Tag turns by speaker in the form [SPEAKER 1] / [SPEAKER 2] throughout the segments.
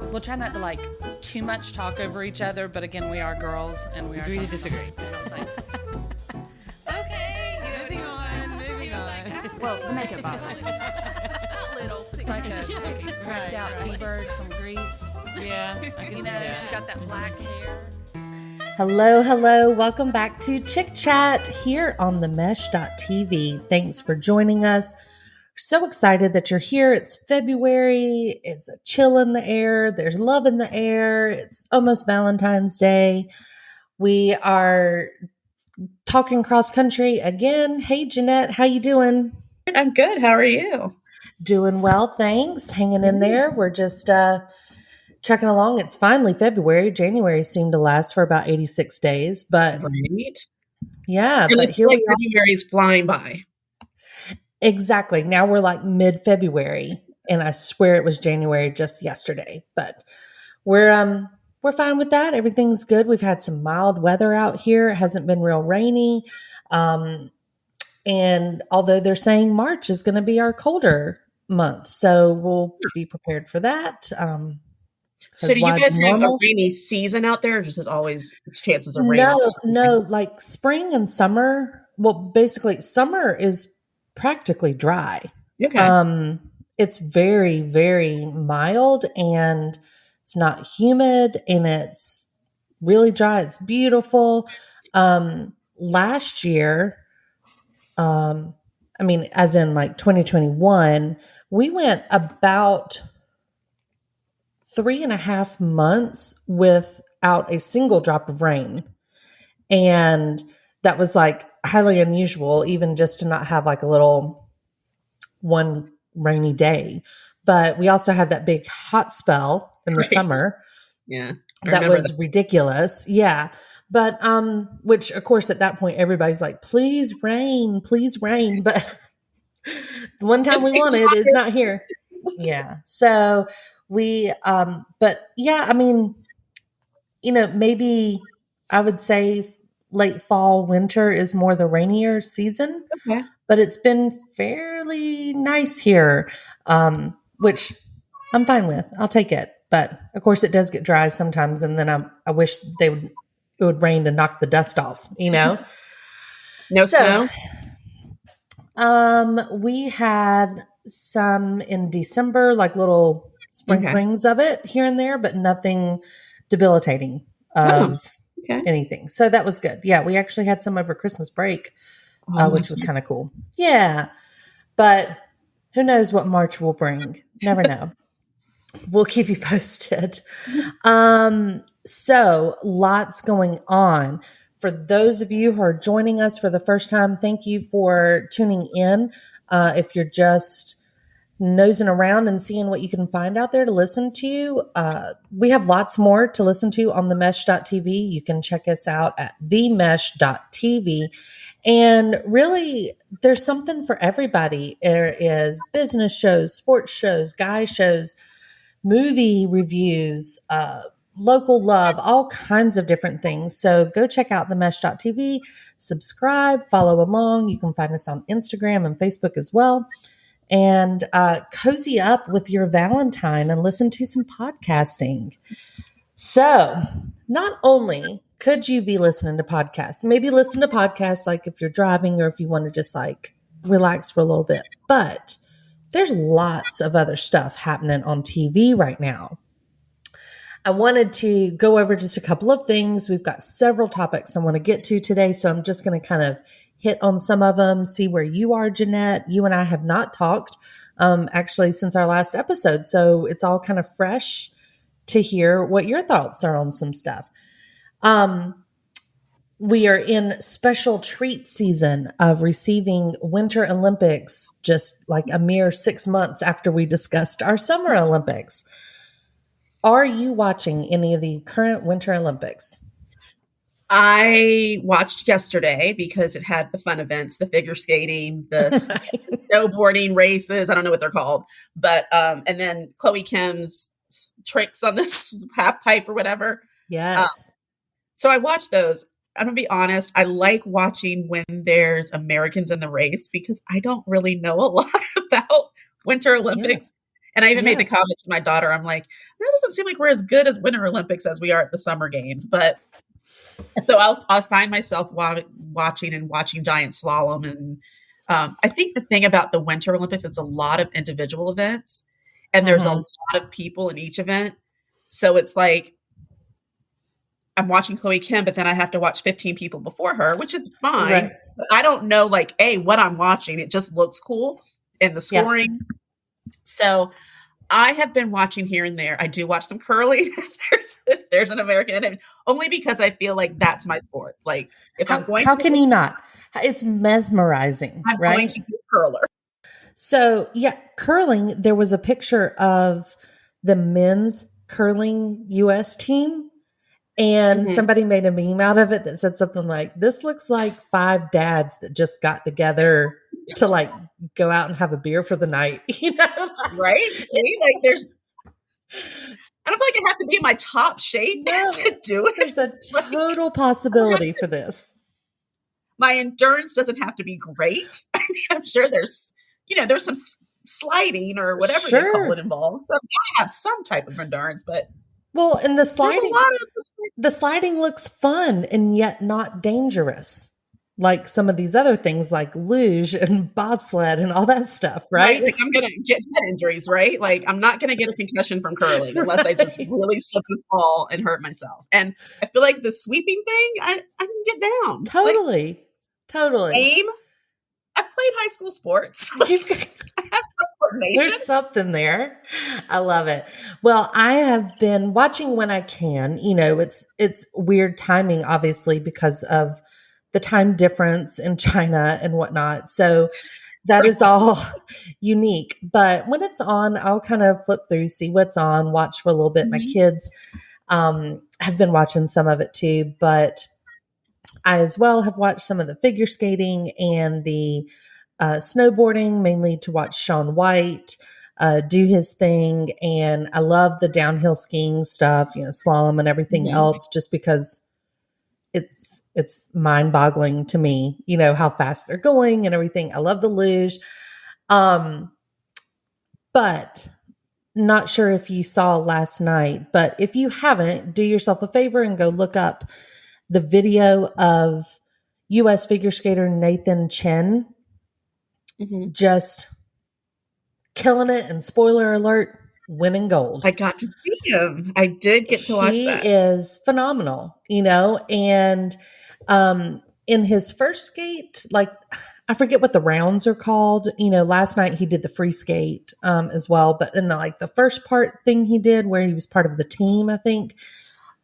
[SPEAKER 1] We'll try not to like too much talk over each other, but again, we are girls and we are
[SPEAKER 2] Agree to
[SPEAKER 1] talking
[SPEAKER 2] disagree.
[SPEAKER 1] And I was like, okay,
[SPEAKER 2] Moving on.
[SPEAKER 1] well, the makeup bottle.
[SPEAKER 3] A little.
[SPEAKER 1] It's like a cracked out T-bird, some grease.
[SPEAKER 2] Yeah. I can
[SPEAKER 1] You
[SPEAKER 2] see
[SPEAKER 1] know,
[SPEAKER 2] that.
[SPEAKER 1] she's got that black hair.
[SPEAKER 4] Hello. Welcome back to Chick Chat here on the Mesh.tv. Thanks for joining us. So excited that you're here. It's February. It's a chill in the air. There's love in the air. It's almost Valentine's Day. We are talking cross country again. Hey, Jeanette, how you doing?
[SPEAKER 3] I'm good. How are you?
[SPEAKER 4] Doing well, thanks. Hanging in there. We're just trucking along. It's finally February. January seemed to last for about 86 days, but
[SPEAKER 3] Right.
[SPEAKER 4] yeah,
[SPEAKER 3] And
[SPEAKER 4] but
[SPEAKER 3] it's
[SPEAKER 4] here
[SPEAKER 3] like
[SPEAKER 4] we are.
[SPEAKER 3] February's flying by.
[SPEAKER 4] Exactly. Now we're like mid-February, and I swear it was January just yesterday. But we're fine with that. Everything's good. We've had some mild weather out here. It hasn't been real rainy. And although they're saying March is going to be our colder month, so we'll be prepared for that.
[SPEAKER 3] So do you
[SPEAKER 4] why
[SPEAKER 3] guys have a
[SPEAKER 4] normal?
[SPEAKER 3] rainy season out there, or just as always chances of rain?
[SPEAKER 4] No, like spring and summer. Well, basically, summer is practically dry.
[SPEAKER 3] Okay.
[SPEAKER 4] It's very, very mild and it's not humid and it's really dry. It's beautiful. Last year, as in like 2021, we went about 3.5 months without a single drop of rain. And that was like highly unusual, even just to not have like a little one rainy day. But we also had that big hot spell in the
[SPEAKER 3] Right.
[SPEAKER 4] summer.
[SPEAKER 3] Yeah.
[SPEAKER 4] That was ridiculous. Yeah. But which of course at that point everybody's like, please rain. But the one time
[SPEAKER 3] Just
[SPEAKER 4] we
[SPEAKER 3] makes it
[SPEAKER 4] wanted
[SPEAKER 3] hotter.
[SPEAKER 4] is not here. Yeah. So we but yeah, I mean, maybe I would say late fall, winter is more the rainier season,
[SPEAKER 3] Okay.
[SPEAKER 4] but it's been fairly nice here, which I'm fine with. I'll take it. But of course, it does get dry sometimes, and then I wish it would rain to knock the dust off.
[SPEAKER 3] No
[SPEAKER 4] So,
[SPEAKER 3] snow?
[SPEAKER 4] we had some in December, like little sprinklings of it here and there, but nothing debilitating of
[SPEAKER 3] Okay.
[SPEAKER 4] anything. So that was good. Yeah, we actually had some over Christmas break, which was kind of cool. Yeah, but who knows what March will bring? Never know. We'll keep you posted. So lots going on. For those of you who are joining us for the first time, thank you for tuning in. If you're just nosing around and seeing what you can find out there to listen to, we have lots more to listen to on the Mesh.tv. You can check us out at themesh.tv. And really, there's something for everybody. There is business shows, sports shows, guy shows, movie reviews, local love, all kinds of different things. So go check out the Mesh.tv, subscribe, follow along. You can find us on Instagram and Facebook as well. And cozy up with your Valentine and listen to some podcasting. So, not only could you be listening to podcasts, maybe listen to podcasts like if you're driving or if you want to just like relax for a little bit, but there's lots of other stuff happening on TV right now. I wanted to go over just a couple of things. We've got several topics I want to get to today, so I'm just going to kind of hit on some of them, see where you are, Jeanette. You and I have not talked actually since our last episode, so it's all kind of fresh to hear what your thoughts are on some stuff. We are in special treat season of receiving Winter Olympics, just like a mere 6 months after we discussed our Summer Olympics. Are you watching any of the current Winter Olympics?
[SPEAKER 3] I watched yesterday because it had the fun events, the figure skating, the snowboarding races. I don't know what they're called, but and then Chloe Kim's tricks on this half pipe or whatever.
[SPEAKER 4] Yes.
[SPEAKER 3] So I watched those. I'm gonna be honest. I like watching when there's Americans in the race because I don't really know a lot about Winter Olympics. And I even made
[SPEAKER 4] Yeah.
[SPEAKER 3] the comment to my daughter, I'm like, that doesn't seem like we're as good as Winter Olympics as we are at the Summer Games. But so I'll find myself watching giant slalom. And I think the thing about the Winter Olympics, it's a lot of individual events and there's a
[SPEAKER 4] Mhm.
[SPEAKER 3] lot of people in each event. So it's like, I'm watching Chloe Kim, but then I have to watch 15 people before her, which is fine.
[SPEAKER 4] Right.
[SPEAKER 3] But I don't know, like, what I'm watching. It just looks cool and the
[SPEAKER 4] Yeah.
[SPEAKER 3] scoring. So I have been watching here and there. I do watch some curling if there's an American in it, only because I feel like that's my sport. Like if I'm going
[SPEAKER 4] How
[SPEAKER 3] to
[SPEAKER 4] can you not? It's mesmerizing,
[SPEAKER 3] I'm going
[SPEAKER 4] right?
[SPEAKER 3] to be a curler.
[SPEAKER 4] So, yeah, curling, there was a picture of the men's curling US team, and
[SPEAKER 3] Mhm.
[SPEAKER 4] somebody made a meme out of it that said something like, this looks like 5 dads that just got together to like go out and have a beer for the night, you know?
[SPEAKER 3] Right? See, like there's I don't feel like I have to be in my top shape
[SPEAKER 4] No.
[SPEAKER 3] to do it.
[SPEAKER 4] There's a
[SPEAKER 3] Like,
[SPEAKER 4] total possibility for this.
[SPEAKER 3] my endurance doesn't have to be great. I mean, I'm sure there's some sliding or whatever they call
[SPEAKER 4] Sure.
[SPEAKER 3] it involved. So I have some type of endurance, but
[SPEAKER 4] Well, and the
[SPEAKER 3] there's a
[SPEAKER 4] sliding
[SPEAKER 3] lot of
[SPEAKER 4] the sliding looks fun and yet not dangerous. Like some of these other things like luge and bobsled and all that stuff, right?
[SPEAKER 3] Like I'm gonna get head injuries, right? Like I'm not gonna get a concussion from curling unless I just
[SPEAKER 4] Right.
[SPEAKER 3] really slip and fall and hurt myself. And I feel like the sweeping thing, I can get down. Like
[SPEAKER 4] Totally. Totally.
[SPEAKER 3] aim. I've played high school sports. Like,
[SPEAKER 4] You've-
[SPEAKER 3] I have some coordination.
[SPEAKER 4] There's something there. I love it. Well, I have been watching when I can. You know, it's weird timing, obviously, because of the time difference in China and whatnot. So that is all unique. But when it's on, I'll kind of flip through, see what's on, watch for a little bit. My
[SPEAKER 3] Mhm.
[SPEAKER 4] kids have been watching some of it too, but I as well have watched some of the figure skating and the snowboarding, mainly to watch Shaun White do his thing. And I love the downhill skiing stuff, slalom and everything
[SPEAKER 3] Mhm.
[SPEAKER 4] else, just because it's mind-boggling to me, how fast they're going and everything. I love the luge. But not sure if you saw last night, but if you haven't, do yourself a favor and go look up the video of US figure skater Nathan Chen
[SPEAKER 3] Mhm.
[SPEAKER 4] just killing it, and spoiler alert, winning gold.
[SPEAKER 3] I got to see him. I did get to watch
[SPEAKER 4] He
[SPEAKER 3] that.
[SPEAKER 4] is phenomenal, and in his first skate, like I forget what the rounds are called. Last night he did the free skate as well, but in the first part thing he did where he was part of the team, I think,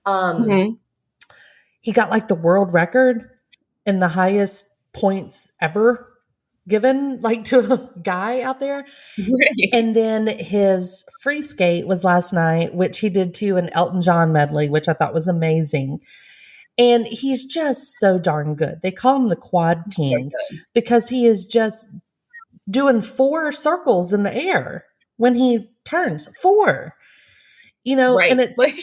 [SPEAKER 3] Mhm.
[SPEAKER 4] he got like the world record and the highest points ever given to a guy out there.
[SPEAKER 3] Right.
[SPEAKER 4] And then his free skate was last night, which he did too, an Elton John medley, which I thought was amazing. And he's just so darn good. They call him the Quad King because he is just doing 4 circles in the air when he turns 4.
[SPEAKER 3] Right.
[SPEAKER 4] And
[SPEAKER 3] Like,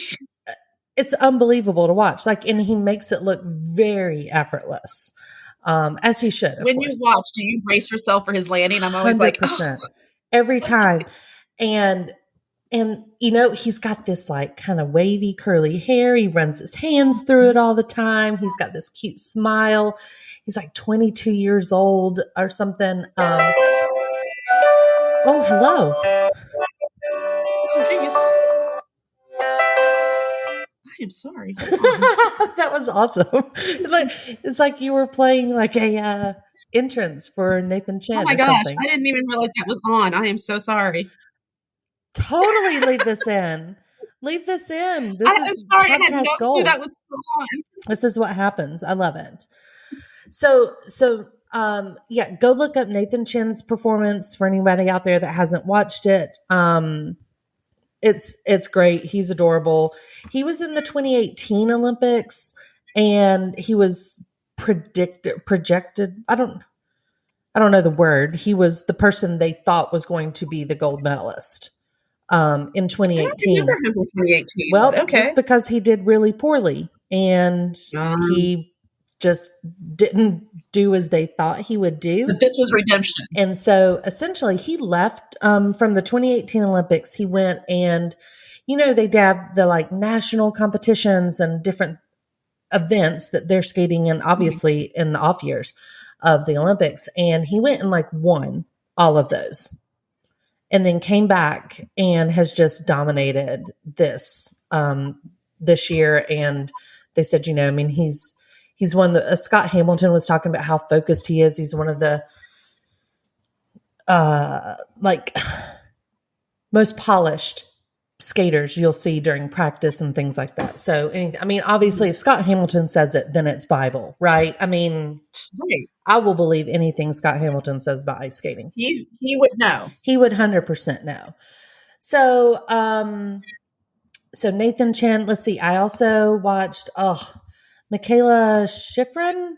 [SPEAKER 4] it's unbelievable to watch. And he makes it look very effortless, as he should. Of
[SPEAKER 3] when
[SPEAKER 4] course.
[SPEAKER 3] you watch, do you brace yourself for his landing? I'm always like,
[SPEAKER 4] 100% every time. And he's got this kind of wavy curly hair. He runs his hands through it all the time. He's got this cute smile. He's like 22 years old or something. Oh, hello.
[SPEAKER 3] oh, jeez. I am sorry.
[SPEAKER 4] That was awesome. It's like you were playing a entrance for Nathan Chen
[SPEAKER 3] Oh my
[SPEAKER 4] or
[SPEAKER 3] gosh.
[SPEAKER 4] something.
[SPEAKER 3] I didn't even realize that was on. I am so sorry.
[SPEAKER 4] Totally leave this in. Leave this in. This
[SPEAKER 3] I'm
[SPEAKER 4] is
[SPEAKER 3] sorry. I had
[SPEAKER 4] podcast
[SPEAKER 3] no clue
[SPEAKER 4] gold.
[SPEAKER 3] that was still on.
[SPEAKER 4] This is what happens. I love it. So yeah, go look up Nathan Chen's performance for anybody out there that hasn't watched it. It's great. He's adorable. He was in the 2018 Olympics and he was projected. I don't know the word. He was the person they thought was going to be the gold medalist in
[SPEAKER 3] I don't
[SPEAKER 4] 2018.
[SPEAKER 3] remember him from 2018.
[SPEAKER 4] Well,
[SPEAKER 3] but okay.
[SPEAKER 4] it's because he did really poorly and he just didn't do as they thought he would do.
[SPEAKER 3] But this was redemption.
[SPEAKER 4] And so essentially he left from the 2018 Olympics. He went and, they have the like national competitions and different events that they're skating in, obviously in the off years of the Olympics. And he went and like won all of those and then came back and has just dominated this year. And they said, he's one that Scott Hamilton was talking about how focused he is. He's one of the most polished skaters you'll see during practice and things like that. So, obviously if Scott Hamilton says it, then it's Bible, right?
[SPEAKER 3] Right.
[SPEAKER 4] I will believe anything Scott Hamilton says about ice skating.
[SPEAKER 3] He would know.
[SPEAKER 4] He would 100% know. So, so Nathan Chen, let's see. I also watched, Michaela Schifrin.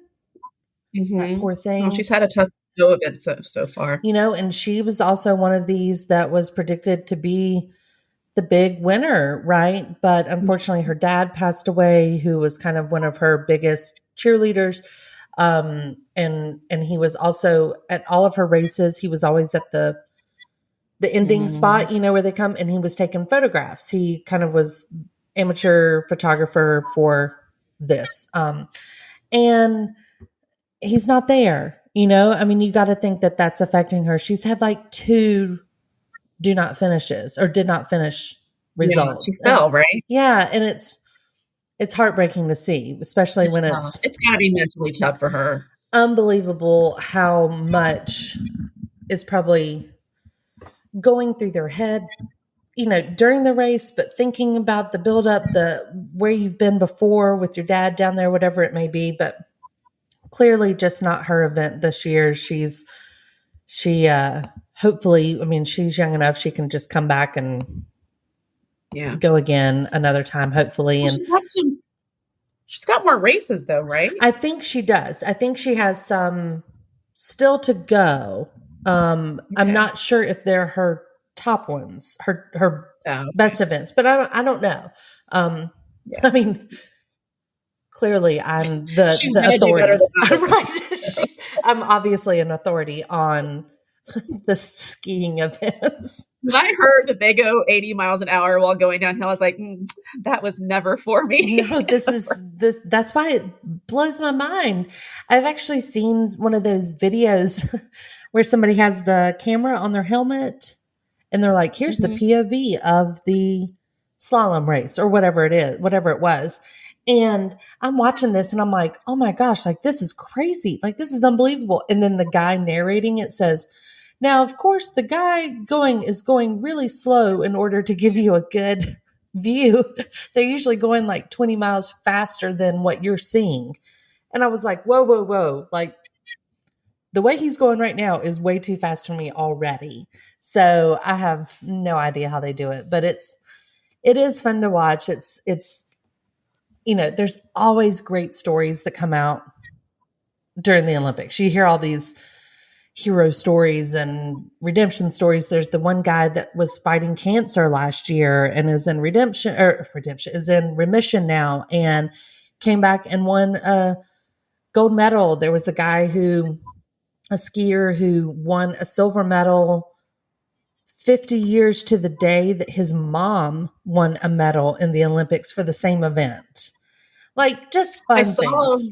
[SPEAKER 4] That poor thing.
[SPEAKER 3] Oh, she's had a tough go of it so far.
[SPEAKER 4] And she was also one of these that was predicted to be the big winner, right? But unfortunately, her dad passed away, who was kind of one of her biggest cheerleaders. And he was also at all of her races. He was always at the ending spot, where they come, and he was taking photographs. He kind of was amateur photographer for this. And he's not there, you got to think that that's affecting her. She's had like 2 did not finish results.
[SPEAKER 3] She fell, right?
[SPEAKER 4] Yeah. And it's heartbreaking to see, especially when
[SPEAKER 3] it's gotta be mentally tough for her.
[SPEAKER 4] Unbelievable how much is probably going through their head, during the race, but thinking about the buildup, where you've been before with your dad down there, whatever it may be, but clearly just not her event this year. Hopefully, she's young enough. She can just come back and go again another time, hopefully.
[SPEAKER 3] Well,
[SPEAKER 4] and
[SPEAKER 3] she's got more races though, right?
[SPEAKER 4] I think she does. I think she has some still to go. I'm not sure if they're her top ones, her best events, but I don't know. Clearly I'm the authority. Right. I'm obviously an authority on the skiing events.
[SPEAKER 3] When I heard the big 80 miles an hour while going downhill, I was like, that was never for me.
[SPEAKER 4] No, that's why it blows my mind. I've actually seen one of those videos where somebody has the camera on their helmet and they're like, here's the POV of the slalom race or whatever it was. And I'm watching this and I'm like, oh my gosh, like this is crazy. Like this is unbelievable. And then the guy narrating it says, now, of course, the guy is going really slow in order to give you a good view. They're usually going like 20 miles faster than what you're seeing. And I was like, whoa. Like the way he's going right now is way too fast for me already. So I have no idea how they do it, but it is fun to watch. It's there's always great stories that come out during the Olympics. You hear all these hero stories and redemption stories. There's the one guy that was fighting cancer last year and is in remission now and came back and won a gold medal. There was a skier who won a silver medal 50 years to the day that his mom won a medal in the Olympics for the same event. Like just fun things.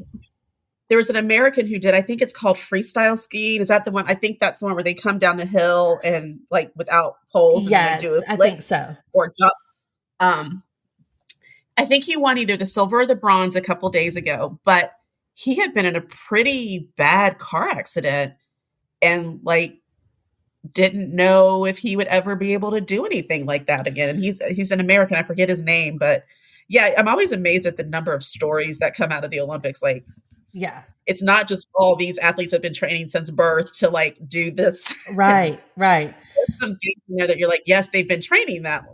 [SPEAKER 3] There was an American who did, I think it's called freestyle skiing. Is that the one? I think that's the one where they come down the hill and like without poles.
[SPEAKER 4] Yes,
[SPEAKER 3] and do
[SPEAKER 4] I think so.
[SPEAKER 3] Or jump. I think he won either the silver or the bronze a couple days ago, but he had been in a pretty bad car accident and like didn't know if he would ever be able to do anything like that again. And he's an American. I forget his name, but yeah, I'm always amazed at the number of stories that come out of the Olympics. Like,
[SPEAKER 4] yeah,
[SPEAKER 3] it's not just all these athletes have been training since birth to like do this.
[SPEAKER 4] Right.
[SPEAKER 3] There's some things in there that you're like, yes, they've been training that,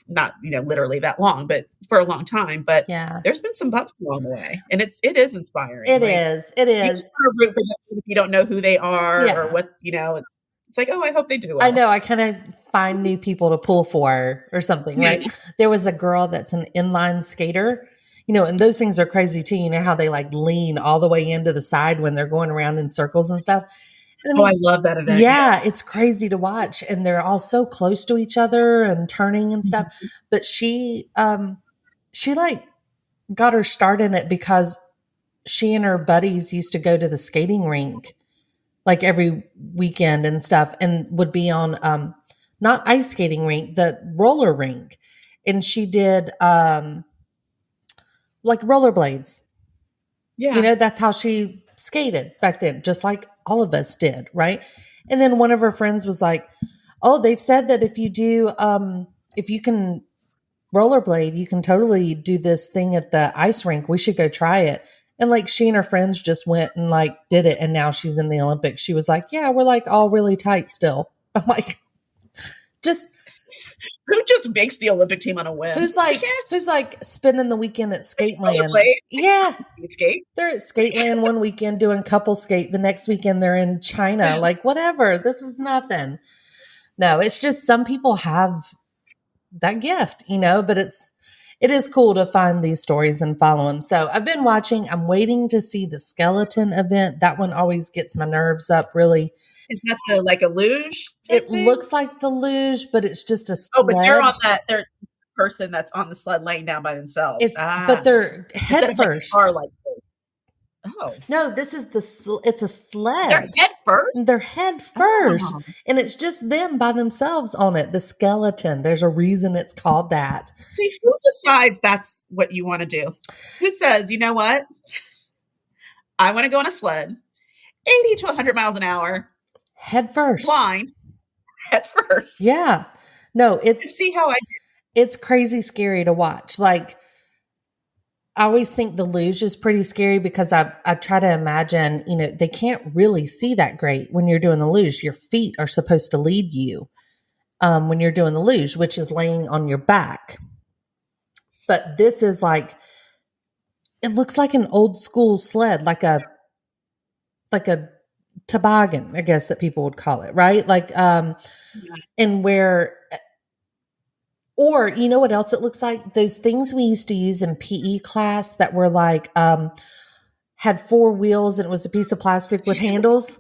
[SPEAKER 3] not literally that long, but for a long time. But
[SPEAKER 4] yeah,
[SPEAKER 3] there's been some bumps along the way, and it is inspiring.
[SPEAKER 4] It is.
[SPEAKER 3] You just sort of root for them if you don't know who they are or what It's like, oh, I hope they do well.
[SPEAKER 4] I know. I kind of find new people to pull for or something, right? There was a girl that's an inline skater, and those things are crazy too. You know how they like lean all the way into the side when they're going around in circles and stuff. And
[SPEAKER 3] Oh, I love that event.
[SPEAKER 4] yeah, it's crazy to watch. And they're all so close to each other and turning and stuff. But she like got her start in it because she and her buddies used to go to the skating rink like every weekend and stuff, and would be on not ice skating rink, the roller rink. And she did like rollerblades.
[SPEAKER 3] Yeah.
[SPEAKER 4] That's how she skated back then, just like all of us did, right? And then one of her friends was like, oh, they said that if you do if you can rollerblade, you can totally do this thing at the ice rink. We should go try it. And like she and her friends just went and like did it, and now she's in the Olympics. She was like, yeah, we're like all really tight still. I'm like, just
[SPEAKER 3] Who just makes the Olympic team on a whim?
[SPEAKER 4] who's like spending the weekend at Skateland?
[SPEAKER 3] Rollerblade?
[SPEAKER 4] Yeah,
[SPEAKER 3] Skate?
[SPEAKER 4] they're at Skateland one weekend doing couple skate. The next weekend they're in China. Like, whatever. This is nothing. No, it's just some people have that gift, but it is cool to find these stories and follow them. So I've been watching. I'm waiting to see the skeleton event. That one always gets my nerves up, really.
[SPEAKER 3] Is that like a luge?
[SPEAKER 4] It looks like the luge, but it's just a sled.
[SPEAKER 3] Oh, but they're on that. They're the person that's on the sled laying down by themselves.
[SPEAKER 4] But they're head first.
[SPEAKER 3] Oh
[SPEAKER 4] no, this is it's a sled.
[SPEAKER 3] They're head first.
[SPEAKER 4] They're head first, and it's just them by themselves on it. The skeleton. There's a reason it's called that.
[SPEAKER 3] See, who decides that's what you want to do? Who says, you know what? I want to go on a sled, 80 to 100 miles an hour,
[SPEAKER 4] head first,
[SPEAKER 3] blind, head first.
[SPEAKER 4] Yeah, no,
[SPEAKER 3] see how I do.
[SPEAKER 4] It's crazy scary to watch. Like, I always think the luge is pretty scary because I try to imagine, they can't really see that great when you're doing the luge. Your feet are supposed to lead you when you're doing the luge, which is laying on your back. But this is like, it looks like an old school sled, like a toboggan, I guess that people would call it, right? Like, and where... Or you know what else it looks like? Those things we used to use in PE class that were like had four wheels and it was a piece of plastic with handles,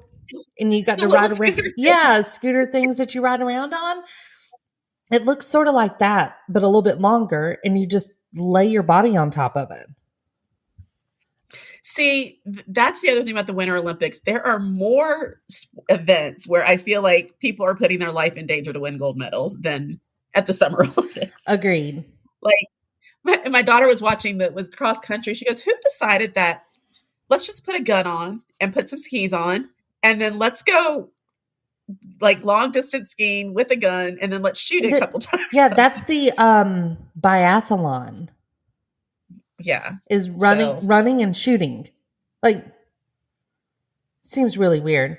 [SPEAKER 4] and you got to ride around. Yeah, scooter things that you ride around on. It looks sort of like that, but a little bit longer, and you just lay your body on top of it.
[SPEAKER 3] See, that's the other thing about the Winter Olympics. There are more events where I feel like people are putting their life in danger to win gold medals than at the Summer Olympics.
[SPEAKER 4] Agreed.
[SPEAKER 3] Like my daughter was watching was cross country. She goes, who decided that let's just put a gun on and put some skis on and then let's go like long distance skiing with a gun and then let's shoot it a couple times.
[SPEAKER 4] Yeah, that's the biathlon.
[SPEAKER 3] Yeah.
[SPEAKER 4] Is running and shooting. Like, seems really weird.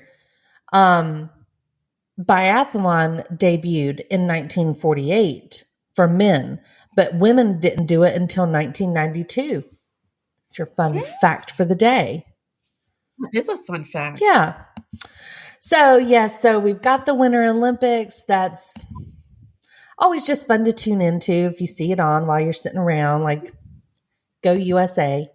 [SPEAKER 4] Biathlon debuted in 1948 for men, but women didn't do it until 1992. It's your fun fact for the day.
[SPEAKER 3] It is a fun fact.
[SPEAKER 4] Yeah. So we've got the Winter Olympics. That's always just fun to tune into if you see it on while you're sitting around, like go USA.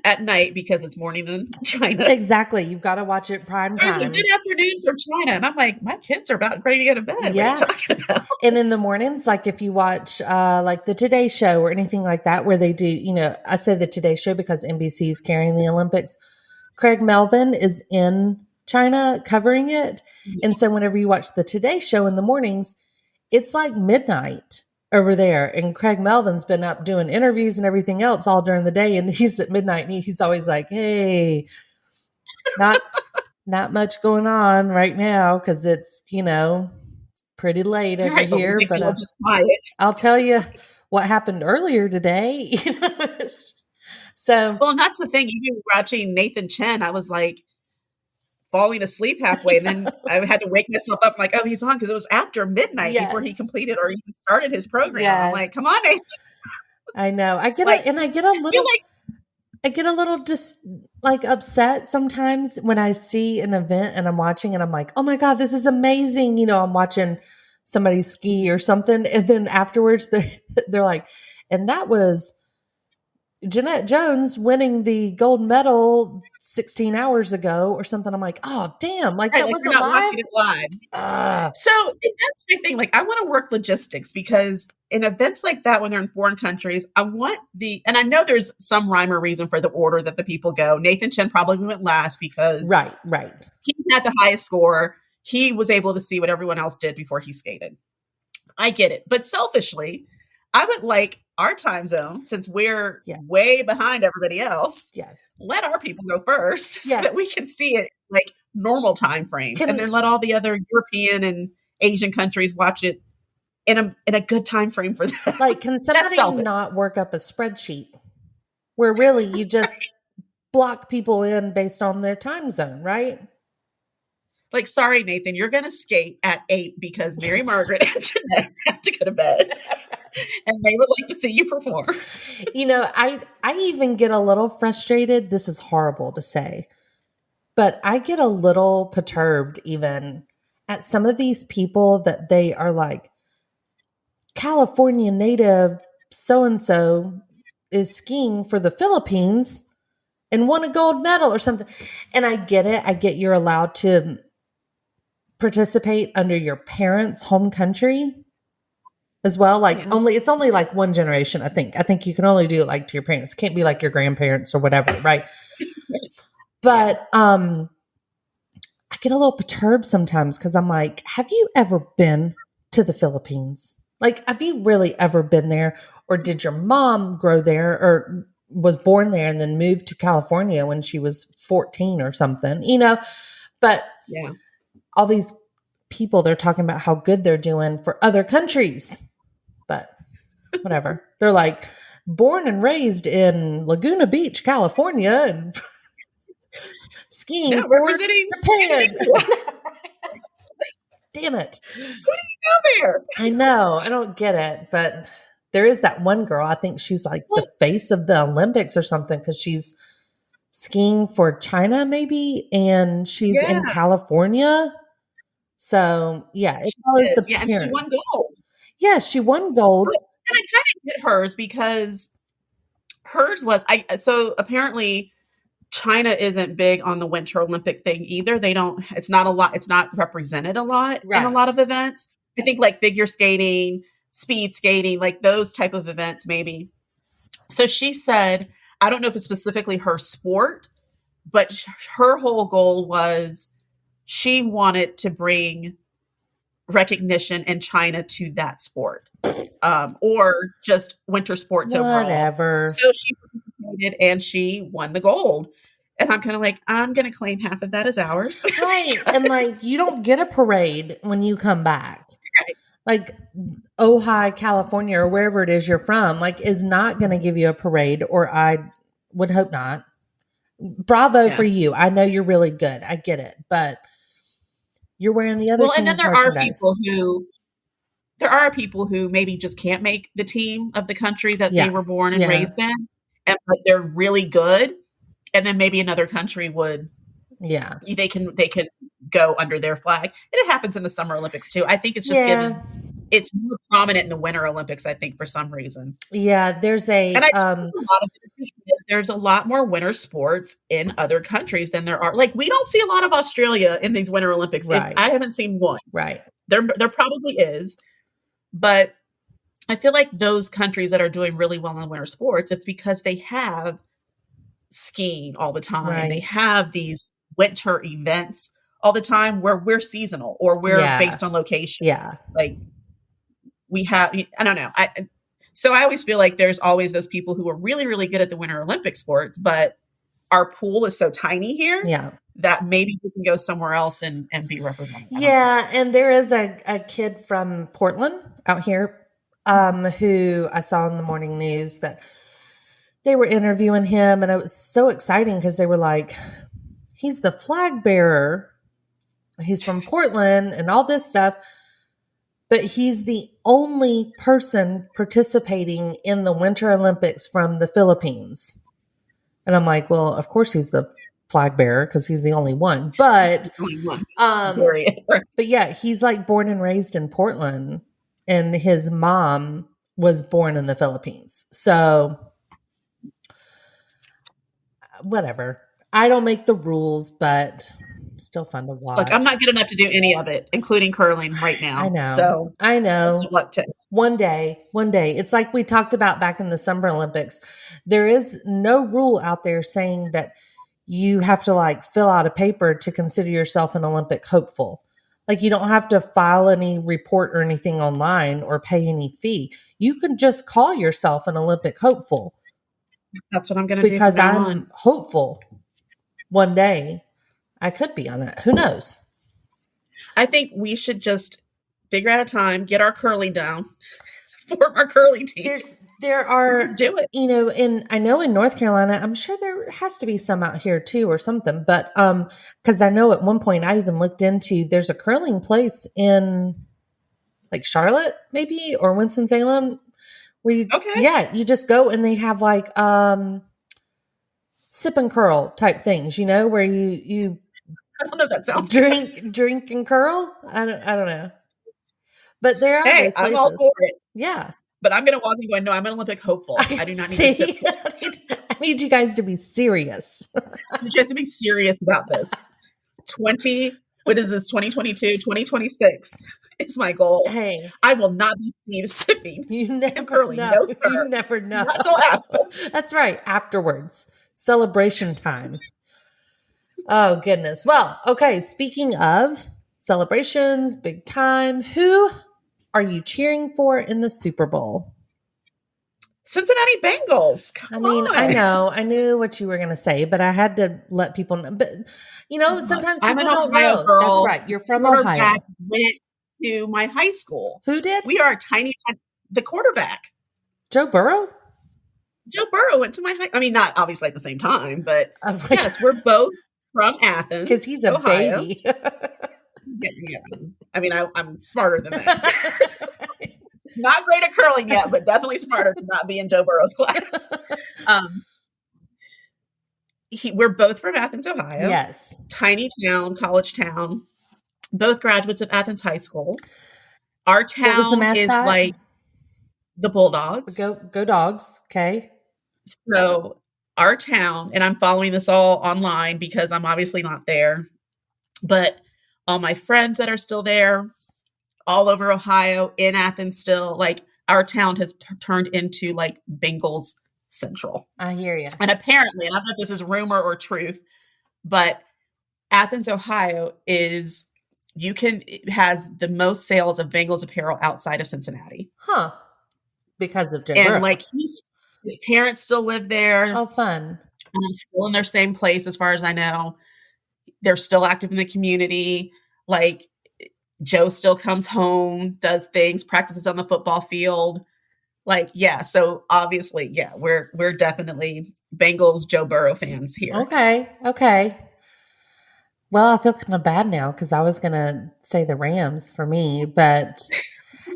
[SPEAKER 3] At night because it's morning in China.
[SPEAKER 4] Exactly. You've got to watch it prime time.
[SPEAKER 3] It's a good afternoon from China. And I'm like, my kids are about ready to go to bed.
[SPEAKER 4] Yeah.
[SPEAKER 3] What are you talking about?
[SPEAKER 4] And in the mornings, like if you watch like the Today Show or anything like that, where they do, I say the Today Show because NBC is carrying the Olympics. Craig Melvin is in China covering it. And so whenever you watch the Today Show in the mornings, it's like midnight over there, and Craig Melvin's been up doing interviews and everything else all during the day, and he's at midnight and he's always like, hey, not much going on right now because it's pretty late over here, but
[SPEAKER 3] just quiet.
[SPEAKER 4] I'll tell you what happened earlier today. So
[SPEAKER 3] well, and that's the thing, even watching Nathan Chen, I was like falling asleep halfway, and then I had to wake myself up. I'm like, oh, he's on, because it was after midnight before he completed or even started his program. Yes. I'm like, come on, Nathan.
[SPEAKER 4] I know. I get a little just like upset sometimes when I see an event and I'm watching and I'm like, oh my God, this is amazing. I'm watching somebody ski or something, and then afterwards they're like, and that was Jeanette Jones winning the gold medal 16 hours ago or something. I'm like, oh, damn. Like,
[SPEAKER 3] Right,
[SPEAKER 4] that
[SPEAKER 3] like
[SPEAKER 4] wasn't
[SPEAKER 3] you're not
[SPEAKER 4] live?
[SPEAKER 3] watching it live.
[SPEAKER 4] Ah,
[SPEAKER 3] So that's my thing. Like, I want to work logistics because in events like that, when they're in foreign countries, I want and I know there's some rhyme or reason for the order that the people go. Nathan Chen probably went last because
[SPEAKER 4] right.
[SPEAKER 3] he had the highest score. He was able to see what everyone else did before he skated. I get it. But selfishly, I would like our time zone, since we're
[SPEAKER 4] Yeah.
[SPEAKER 3] way behind everybody else,
[SPEAKER 4] Yes.
[SPEAKER 3] let our people go first
[SPEAKER 4] Yeah.
[SPEAKER 3] so that we can see it like normal time frames, and then let all the other European and Asian countries watch it in a good time frame for them.
[SPEAKER 4] Like, can somebody
[SPEAKER 3] selfish.
[SPEAKER 4] not work up a spreadsheet where really you just block people in based on their time zone, right?
[SPEAKER 3] Like, sorry, Nathan, you're going to skate at 8 because Mary
[SPEAKER 4] Yes.
[SPEAKER 3] Margaret and Jeanette have to go to bed, and they would like to see you perform.
[SPEAKER 4] You know, I even get a little frustrated. This is horrible to say, but I get a little perturbed even at some of these people that they are like, California native so-and-so is skiing for the Philippines and won a gold medal or something. And I get it. I get you're allowed to participate under your parents' home country as well. Like,
[SPEAKER 3] Yeah.
[SPEAKER 4] it's only like one generation, I think. I think you can only do it like to your parents. It can't be like your grandparents or whatever, right? But I get a little perturbed sometimes because I'm like, have you ever been to the Philippines? Like, have you really ever been there? Or did your mom grow there or was born there and then moved to California when she was 14 or something, you know? But
[SPEAKER 3] Yeah.
[SPEAKER 4] all these people, they're talking about how good they're doing for other countries. But whatever. They're like, born and raised in Laguna Beach, California, and skiing
[SPEAKER 3] Yeah,
[SPEAKER 4] for
[SPEAKER 3] representing
[SPEAKER 4] Japan. Damn it.
[SPEAKER 3] there.
[SPEAKER 4] I know. I don't get it. But there is that one girl. I think she's like the face of the Olympics or something because she's skiing for China, maybe. And she's in
[SPEAKER 3] Yeah.
[SPEAKER 4] California. So, yeah, it follows the
[SPEAKER 3] Yeah, and
[SPEAKER 4] parents.
[SPEAKER 3] she won gold.
[SPEAKER 4] Yeah, she won gold.
[SPEAKER 3] And I kind of get hers because hers was so apparently China isn't big on the Winter Olympic thing either. They don't, it's not represented a lot in a
[SPEAKER 4] Right.
[SPEAKER 3] lot of events. I think like figure skating, speed skating, like those type of events maybe. So she said, I don't know if it's specifically her sport, but her whole goal was she wanted to bring recognition in China to that sport, or just winter sports overall.
[SPEAKER 4] Whatever.
[SPEAKER 3] So she participated and she won the gold. And I'm kind of like, I'm going to claim half of that as ours.
[SPEAKER 4] Right. And like, you don't get a parade when you come back.
[SPEAKER 3] Right.
[SPEAKER 4] Like, Ojai, California, or wherever it is you're from, like, is not going to give you a parade, or I would hope not. Bravo
[SPEAKER 3] Yeah.
[SPEAKER 4] for you. I know you're really good. I get it. But you're wearing the other
[SPEAKER 3] Well, and then
[SPEAKER 4] team's
[SPEAKER 3] there are
[SPEAKER 4] merchandise.
[SPEAKER 3] people who maybe just can't make the team of the country that
[SPEAKER 4] Yeah.
[SPEAKER 3] they were born and
[SPEAKER 4] Yeah.
[SPEAKER 3] raised in, but they're really good. And then maybe another country would,
[SPEAKER 4] Yeah.
[SPEAKER 3] they can go under their flag. And it happens in the Summer Olympics too. I think it's just it's more prominent in the Winter Olympics, I think, for some reason.
[SPEAKER 4] Yeah. There's a,
[SPEAKER 3] And I think a lot of it is there's a lot more winter sports in other countries than there are. Like, we don't see a lot of Australia in these Winter Olympics.
[SPEAKER 4] Right.
[SPEAKER 3] I haven't seen one.
[SPEAKER 4] right.
[SPEAKER 3] There probably is, but I feel like those countries that are doing really well in winter sports, it's because they have skiing all the time.
[SPEAKER 4] Right.
[SPEAKER 3] They have these winter events all the time where we're seasonal or we're
[SPEAKER 4] Yeah.
[SPEAKER 3] based on location.
[SPEAKER 4] Yeah.
[SPEAKER 3] Like, we have, I don't know. So I always feel like there's always those people who are really, really good at the Winter Olympic sports, but our pool is so tiny here
[SPEAKER 4] Yeah.
[SPEAKER 3] that maybe we can go somewhere else and be represented. I don't know.
[SPEAKER 4] Yeah, and there is a kid from Portland out here who I saw in the morning news that they were interviewing him, and it was so exciting because they were like, he's the flag bearer, he's from Portland and all this stuff, but he's the only person participating in the Winter Olympics from the Philippines. And I'm like, well, of course he's the flag bearer because he's the only one. But
[SPEAKER 3] Period.
[SPEAKER 4] but yeah, he's like born and raised in Portland, and his mom was born in the Philippines. So whatever. I don't make the rules, but still fun to watch.
[SPEAKER 3] Look, I'm not good enough to do any of it, including curling right now.
[SPEAKER 4] I know.
[SPEAKER 3] So
[SPEAKER 4] I know.
[SPEAKER 3] best of luck to
[SPEAKER 4] One day. It's like we talked about back in the Summer Olympics. There is no rule out there saying that you have to like fill out a paper to consider yourself an Olympic hopeful. Like you don't have to file any report or anything online or pay any fee. You can just call yourself an Olympic hopeful.
[SPEAKER 3] That's what I'm going to do
[SPEAKER 4] Because
[SPEAKER 3] from now
[SPEAKER 4] I'm
[SPEAKER 3] on.
[SPEAKER 4] hopeful one day I could be on it. Who knows?
[SPEAKER 3] I think we should just figure out a time, get our curling down, form our curling team.
[SPEAKER 4] There are,
[SPEAKER 3] Let's do it.
[SPEAKER 4] you know, I know in North Carolina, I'm sure there has to be some out here too or something, but because I know at one point I even looked into, there's a curling place in like Charlotte maybe or Winston-Salem where you, you just go and they have like sip and curl type things, you know, where you
[SPEAKER 3] I don't know if that sounds
[SPEAKER 4] drink and curl. I don't know, but there are those places.
[SPEAKER 3] I'm all for it.
[SPEAKER 4] Yeah.
[SPEAKER 3] But I'm going to walk in going, no, I'm an Olympic hopeful. I do not need to sit.
[SPEAKER 4] I need you guys to be serious.
[SPEAKER 3] You guys to be serious about this. What is this, 2022, 2026 is my goal.
[SPEAKER 4] Hey.
[SPEAKER 3] I will not be seen sipping.
[SPEAKER 4] You never
[SPEAKER 3] curling.
[SPEAKER 4] know.
[SPEAKER 3] No, sir.
[SPEAKER 4] You never know.
[SPEAKER 3] Not till after.
[SPEAKER 4] That's right. Afterwards. Celebration time. Oh, goodness. Well, okay. Speaking of celebrations, big time, who are you cheering for in the Super Bowl?
[SPEAKER 3] Cincinnati Bengals. Come on.
[SPEAKER 4] I know. I knew what you were going to say, but I had to let people know. But, you know, sometimes people don't know.
[SPEAKER 3] Girl.
[SPEAKER 4] That's right. You're from Ohio.
[SPEAKER 3] Went to my high school.
[SPEAKER 4] Who did?
[SPEAKER 3] We are a tiny, the quarterback.
[SPEAKER 4] Joe Burrow?
[SPEAKER 3] Joe Burrow went to my high. I mean, not obviously at the same time, but yes, we're both from Athens.
[SPEAKER 4] Because he's a
[SPEAKER 3] Ohio.
[SPEAKER 4] baby.
[SPEAKER 3] Yeah. I mean, I'm smarter than that. Not great at curling yet, but definitely smarter to not be in Joe Burrow's class. We're both from Athens, Ohio.
[SPEAKER 4] Yes.
[SPEAKER 3] Tiny town, college town. Both graduates of Athens High School. Our town is like the Bulldogs.
[SPEAKER 4] Go Dogs. Okay.
[SPEAKER 3] So our town, and I'm following this all online because I'm obviously not there, but all my friends that are still there, all over Ohio, in Athens still, like our town has turned into like Bengals Central.
[SPEAKER 4] I hear you.
[SPEAKER 3] And apparently, and I don't know if this is rumor or truth, but Athens, Ohio has the most sales of Bengals apparel outside of Cincinnati.
[SPEAKER 4] Huh. Because of Joe
[SPEAKER 3] And
[SPEAKER 4] Burrow.
[SPEAKER 3] like his parents still live there.
[SPEAKER 4] Oh, fun.
[SPEAKER 3] Still in their same place as far as I know. They're still active in the community. Like Joe still comes home, does things, practices on the football field. Like, yeah. So obviously, yeah, we're definitely Bengals Joe Burrow fans here.
[SPEAKER 4] Okay. Well, I feel kind of bad now because I was gonna say the Rams for me, but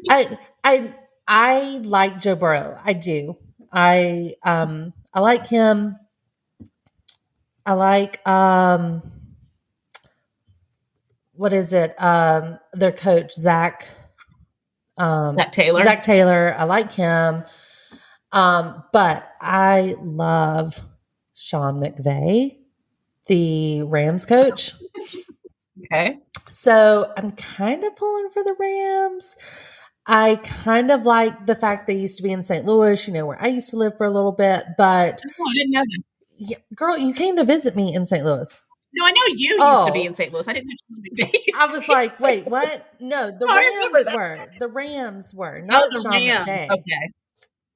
[SPEAKER 4] I like Joe Burrow. I do. I like him. I like what is it? Their coach, Zach
[SPEAKER 3] Taylor.
[SPEAKER 4] Zach Taylor. I like him. But I love Sean McVay, the Rams coach.
[SPEAKER 3] Okay.
[SPEAKER 4] So I'm kind of pulling for the Rams. I kind of like the fact they used to be in St. Louis, where I used to live for a little bit, but
[SPEAKER 3] I didn't know that.
[SPEAKER 4] Yeah, girl, you came to visit me in St. Louis.
[SPEAKER 3] No, I know you used to be in St. Louis. I didn't know you.
[SPEAKER 4] I was like, wait, what? No, the Rams were. The Rams were. Not the Rams.
[SPEAKER 3] Okay.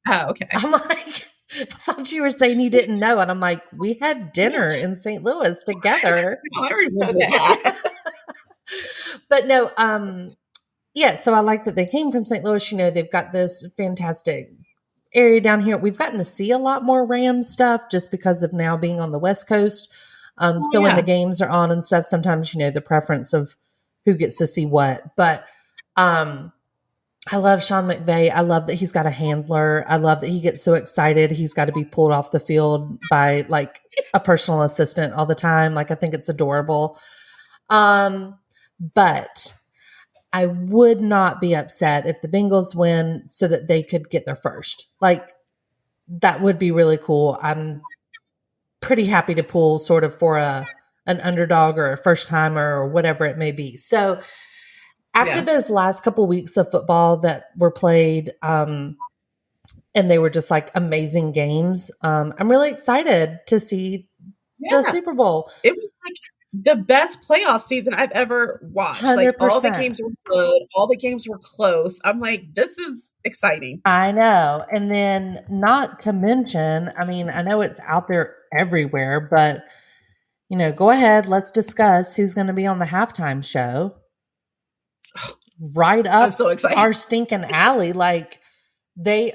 [SPEAKER 3] Oh, okay.
[SPEAKER 4] I'm like, I thought you were saying you didn't know. And I'm like, we had dinner in St. Louis together.
[SPEAKER 3] No, I remember that.
[SPEAKER 4] But no, yeah, so I like that they came from St. Louis. They've got this fantastic area down here. We've gotten to see a lot more Rams stuff just because of now being on the West Coast. So when the games are on and stuff, sometimes, the preference of who gets to see what. But I love Sean McVay. I love that he's got a handler. I love that he gets so excited. He's got to be pulled off the field by like a personal assistant all the time. Like, I think it's adorable. But I would not be upset if the Bengals win so that they could get there first. Like, that would be really cool. I'm pretty happy to pull sort of for an underdog or a first timer or whatever it may be. So after
[SPEAKER 3] Yeah.
[SPEAKER 4] those last couple weeks of football that were played, and they were just like amazing games, I'm really excited to see the
[SPEAKER 3] Yeah.
[SPEAKER 4] Super Bowl.
[SPEAKER 3] It was like the best playoff season I've ever watched. Like all the
[SPEAKER 4] 100%.
[SPEAKER 3] games were good, all the games were close. I'm like, this is exciting.
[SPEAKER 4] I know. And then not to mention, I mean, I know it's out there everywhere, but go ahead, let's discuss who's going to be on the halftime show. Right
[SPEAKER 3] I'm
[SPEAKER 4] up
[SPEAKER 3] so excited.
[SPEAKER 4] our stinking alley. Like
[SPEAKER 3] 90s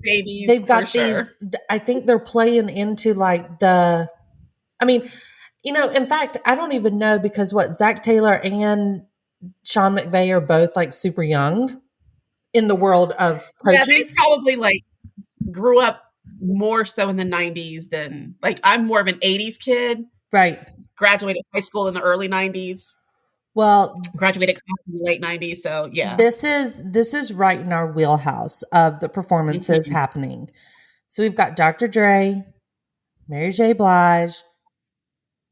[SPEAKER 3] babies.
[SPEAKER 4] they've got
[SPEAKER 3] for sure.
[SPEAKER 4] these, I think they're playing into like in fact, I don't even know because Zach Taylor and Sean McVay are both like super young in the world of
[SPEAKER 3] Yeah, they
[SPEAKER 4] coaches.
[SPEAKER 3] probably like grew up more so in the 90s than like I'm more of an 80s kid.
[SPEAKER 4] Right.
[SPEAKER 3] Graduated high school in the early 90s.
[SPEAKER 4] Well,
[SPEAKER 3] Graduated college in the late 90s. So yeah.
[SPEAKER 4] this is right in our wheelhouse of the performances
[SPEAKER 3] Mhm.
[SPEAKER 4] happening. So we've got Dr. Dre, Mary J. Blige,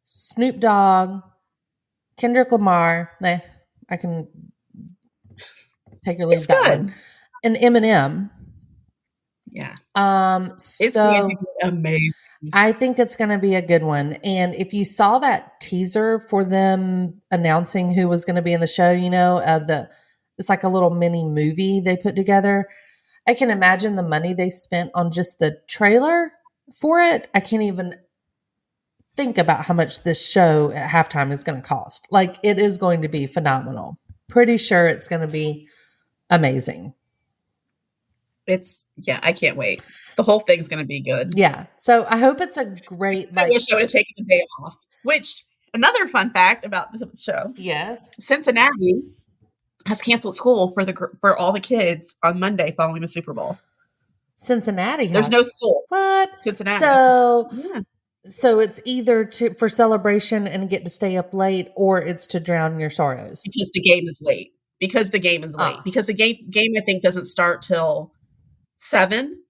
[SPEAKER 4] Snoop Dogg, Kendrick Lamar. I can take or leave
[SPEAKER 3] It's
[SPEAKER 4] that
[SPEAKER 3] good.
[SPEAKER 4] one. And Eminem.
[SPEAKER 3] Yeah.
[SPEAKER 4] So
[SPEAKER 3] It's going to be amazing.
[SPEAKER 4] I think it's going to be a good one. And if you saw that teaser for them announcing who was going to be in the show, it's like a little mini movie they put together. I can imagine the money they spent on just the trailer for it. I can't even think about how much this show at halftime is going to cost. Like, it is going to be phenomenal. Pretty sure it's going to be amazing.
[SPEAKER 3] I can't wait. The whole thing's going to be good.
[SPEAKER 4] Yeah. So I hope it's a great,
[SPEAKER 3] I wish I would have taken the day off. Which, another fun fact about this show,
[SPEAKER 4] yes.
[SPEAKER 3] Cincinnati has canceled school for all the kids on Monday following the Super Bowl.
[SPEAKER 4] Cincinnati.
[SPEAKER 3] There's no school.
[SPEAKER 4] What?
[SPEAKER 3] Cincinnati.
[SPEAKER 4] So,
[SPEAKER 3] Yeah.
[SPEAKER 4] so it's either for celebration and get to stay up late, or it's to drown your sorrows.
[SPEAKER 3] Because the game is late. Because the game Because the game I think doesn't start till 7.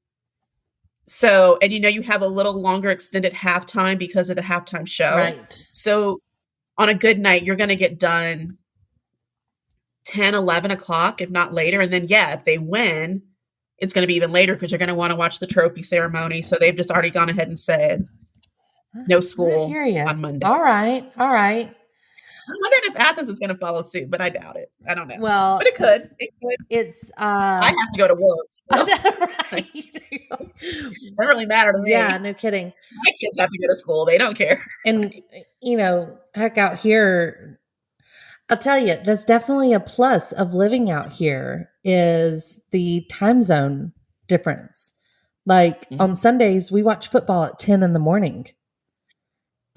[SPEAKER 3] So, and you have a little longer extended halftime because of the halftime show.
[SPEAKER 4] Right.
[SPEAKER 3] So on a good night, you're going to get done 10, 11 o'clock, if not later. And then, if they win, it's going to be even later because you're going to want to watch the trophy ceremony. So they've just already gone ahead and said no school
[SPEAKER 4] I hear you.
[SPEAKER 3] on Monday.
[SPEAKER 4] All right.
[SPEAKER 3] I'm wondering if Athens is going to follow suit, but I doubt it. I don't know.
[SPEAKER 4] Well,
[SPEAKER 3] But it could.
[SPEAKER 4] It's
[SPEAKER 3] I have to go to work. So
[SPEAKER 4] right.
[SPEAKER 3] it doesn't really matter to me.
[SPEAKER 4] Yeah, no kidding.
[SPEAKER 3] My kids have to go to school. They don't care.
[SPEAKER 4] And heck, out here, I'll tell you, that's definitely a plus of living out here is the time zone difference. Like on Sundays, we watch football at 10 in the morning.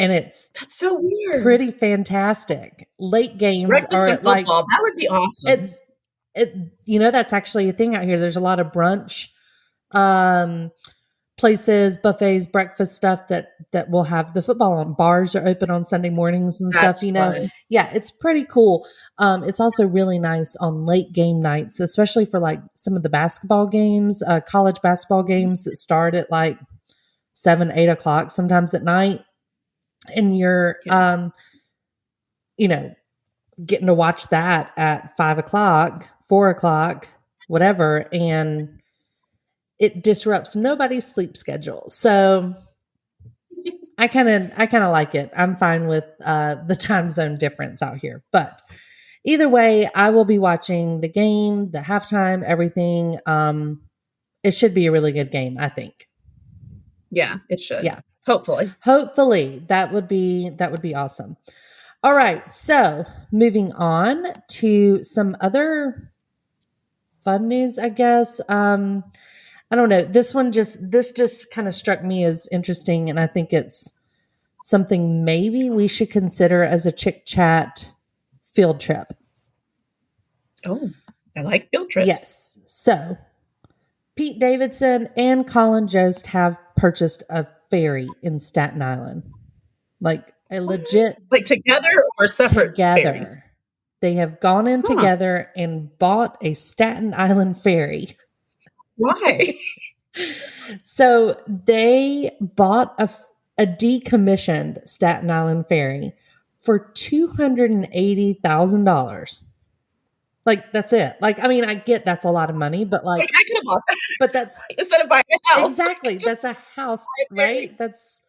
[SPEAKER 4] And that's
[SPEAKER 3] so weird.
[SPEAKER 4] Pretty fantastic. Late games
[SPEAKER 3] Breakfast
[SPEAKER 4] are
[SPEAKER 3] and
[SPEAKER 4] at like
[SPEAKER 3] football. That would be awesome.
[SPEAKER 4] That's actually a thing out here. There's a lot of brunch places, buffets, breakfast stuff that will have the football on. Bars are open on Sunday mornings and
[SPEAKER 3] That's
[SPEAKER 4] stuff.
[SPEAKER 3] fun.
[SPEAKER 4] Yeah, it's pretty cool. It's also really nice on late game nights, especially for like some of the basketball games, college basketball games that start at like 7, 8 o'clock sometimes at night. And you're, getting to watch that at 5 o'clock, 4 o'clock, whatever. And it disrupts nobody's sleep schedule. So I kind of like it. I'm fine with the time zone difference out here. But either way, I will be watching the game, the halftime, everything. It should be a really good game, I think.
[SPEAKER 3] Yeah, it should.
[SPEAKER 4] Yeah.
[SPEAKER 3] Hopefully.
[SPEAKER 4] That would be awesome. All right. So moving on to some other fun news, I guess. I don't know. This just kind of struck me as interesting. And I think it's something maybe we should consider as a Chick Chat field trip.
[SPEAKER 3] Oh, I like field trips.
[SPEAKER 4] Yes. So Pete Davidson and Colin Jost have purchased a ferry in Staten Island. Like a legit.
[SPEAKER 3] Like together or separate?
[SPEAKER 4] Together.
[SPEAKER 3] Ferries?
[SPEAKER 4] They have gone in together and bought a Staten Island ferry.
[SPEAKER 3] Why?
[SPEAKER 4] So they bought a decommissioned Staten Island ferry for $280,000. Like, that's it. Like, I mean, I get that's a lot of money, but like,
[SPEAKER 3] I could have bought that.
[SPEAKER 4] but that's
[SPEAKER 3] Instead of buying a house.
[SPEAKER 4] exactly, that's a house, right? That's,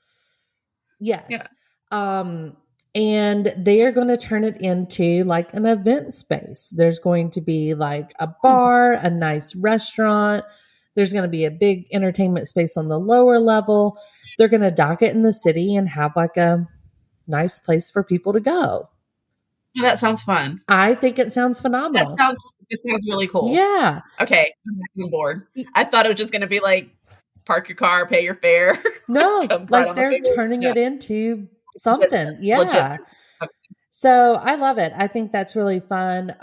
[SPEAKER 4] yes.
[SPEAKER 3] Yeah.
[SPEAKER 4] And they are going to turn it into like an event space. There's going to be like a bar, a nice restaurant. There's going to be a big entertainment space on the lower level. They're going to dock it in the city and have like a nice place for people to go.
[SPEAKER 3] Yeah, that sounds fun.
[SPEAKER 4] I think it sounds phenomenal.
[SPEAKER 3] It sounds really cool.
[SPEAKER 4] Yeah.
[SPEAKER 3] Okay, I'm back on board. I thought it was just going to be like park your car, pay your fare.
[SPEAKER 4] No,
[SPEAKER 3] come right
[SPEAKER 4] like
[SPEAKER 3] on the
[SPEAKER 4] they're
[SPEAKER 3] ferry.
[SPEAKER 4] turning
[SPEAKER 3] Yeah.
[SPEAKER 4] it into something.
[SPEAKER 3] Business.
[SPEAKER 4] Yeah.
[SPEAKER 3] Legit. Okay.
[SPEAKER 4] So I love it. I think that's really fun.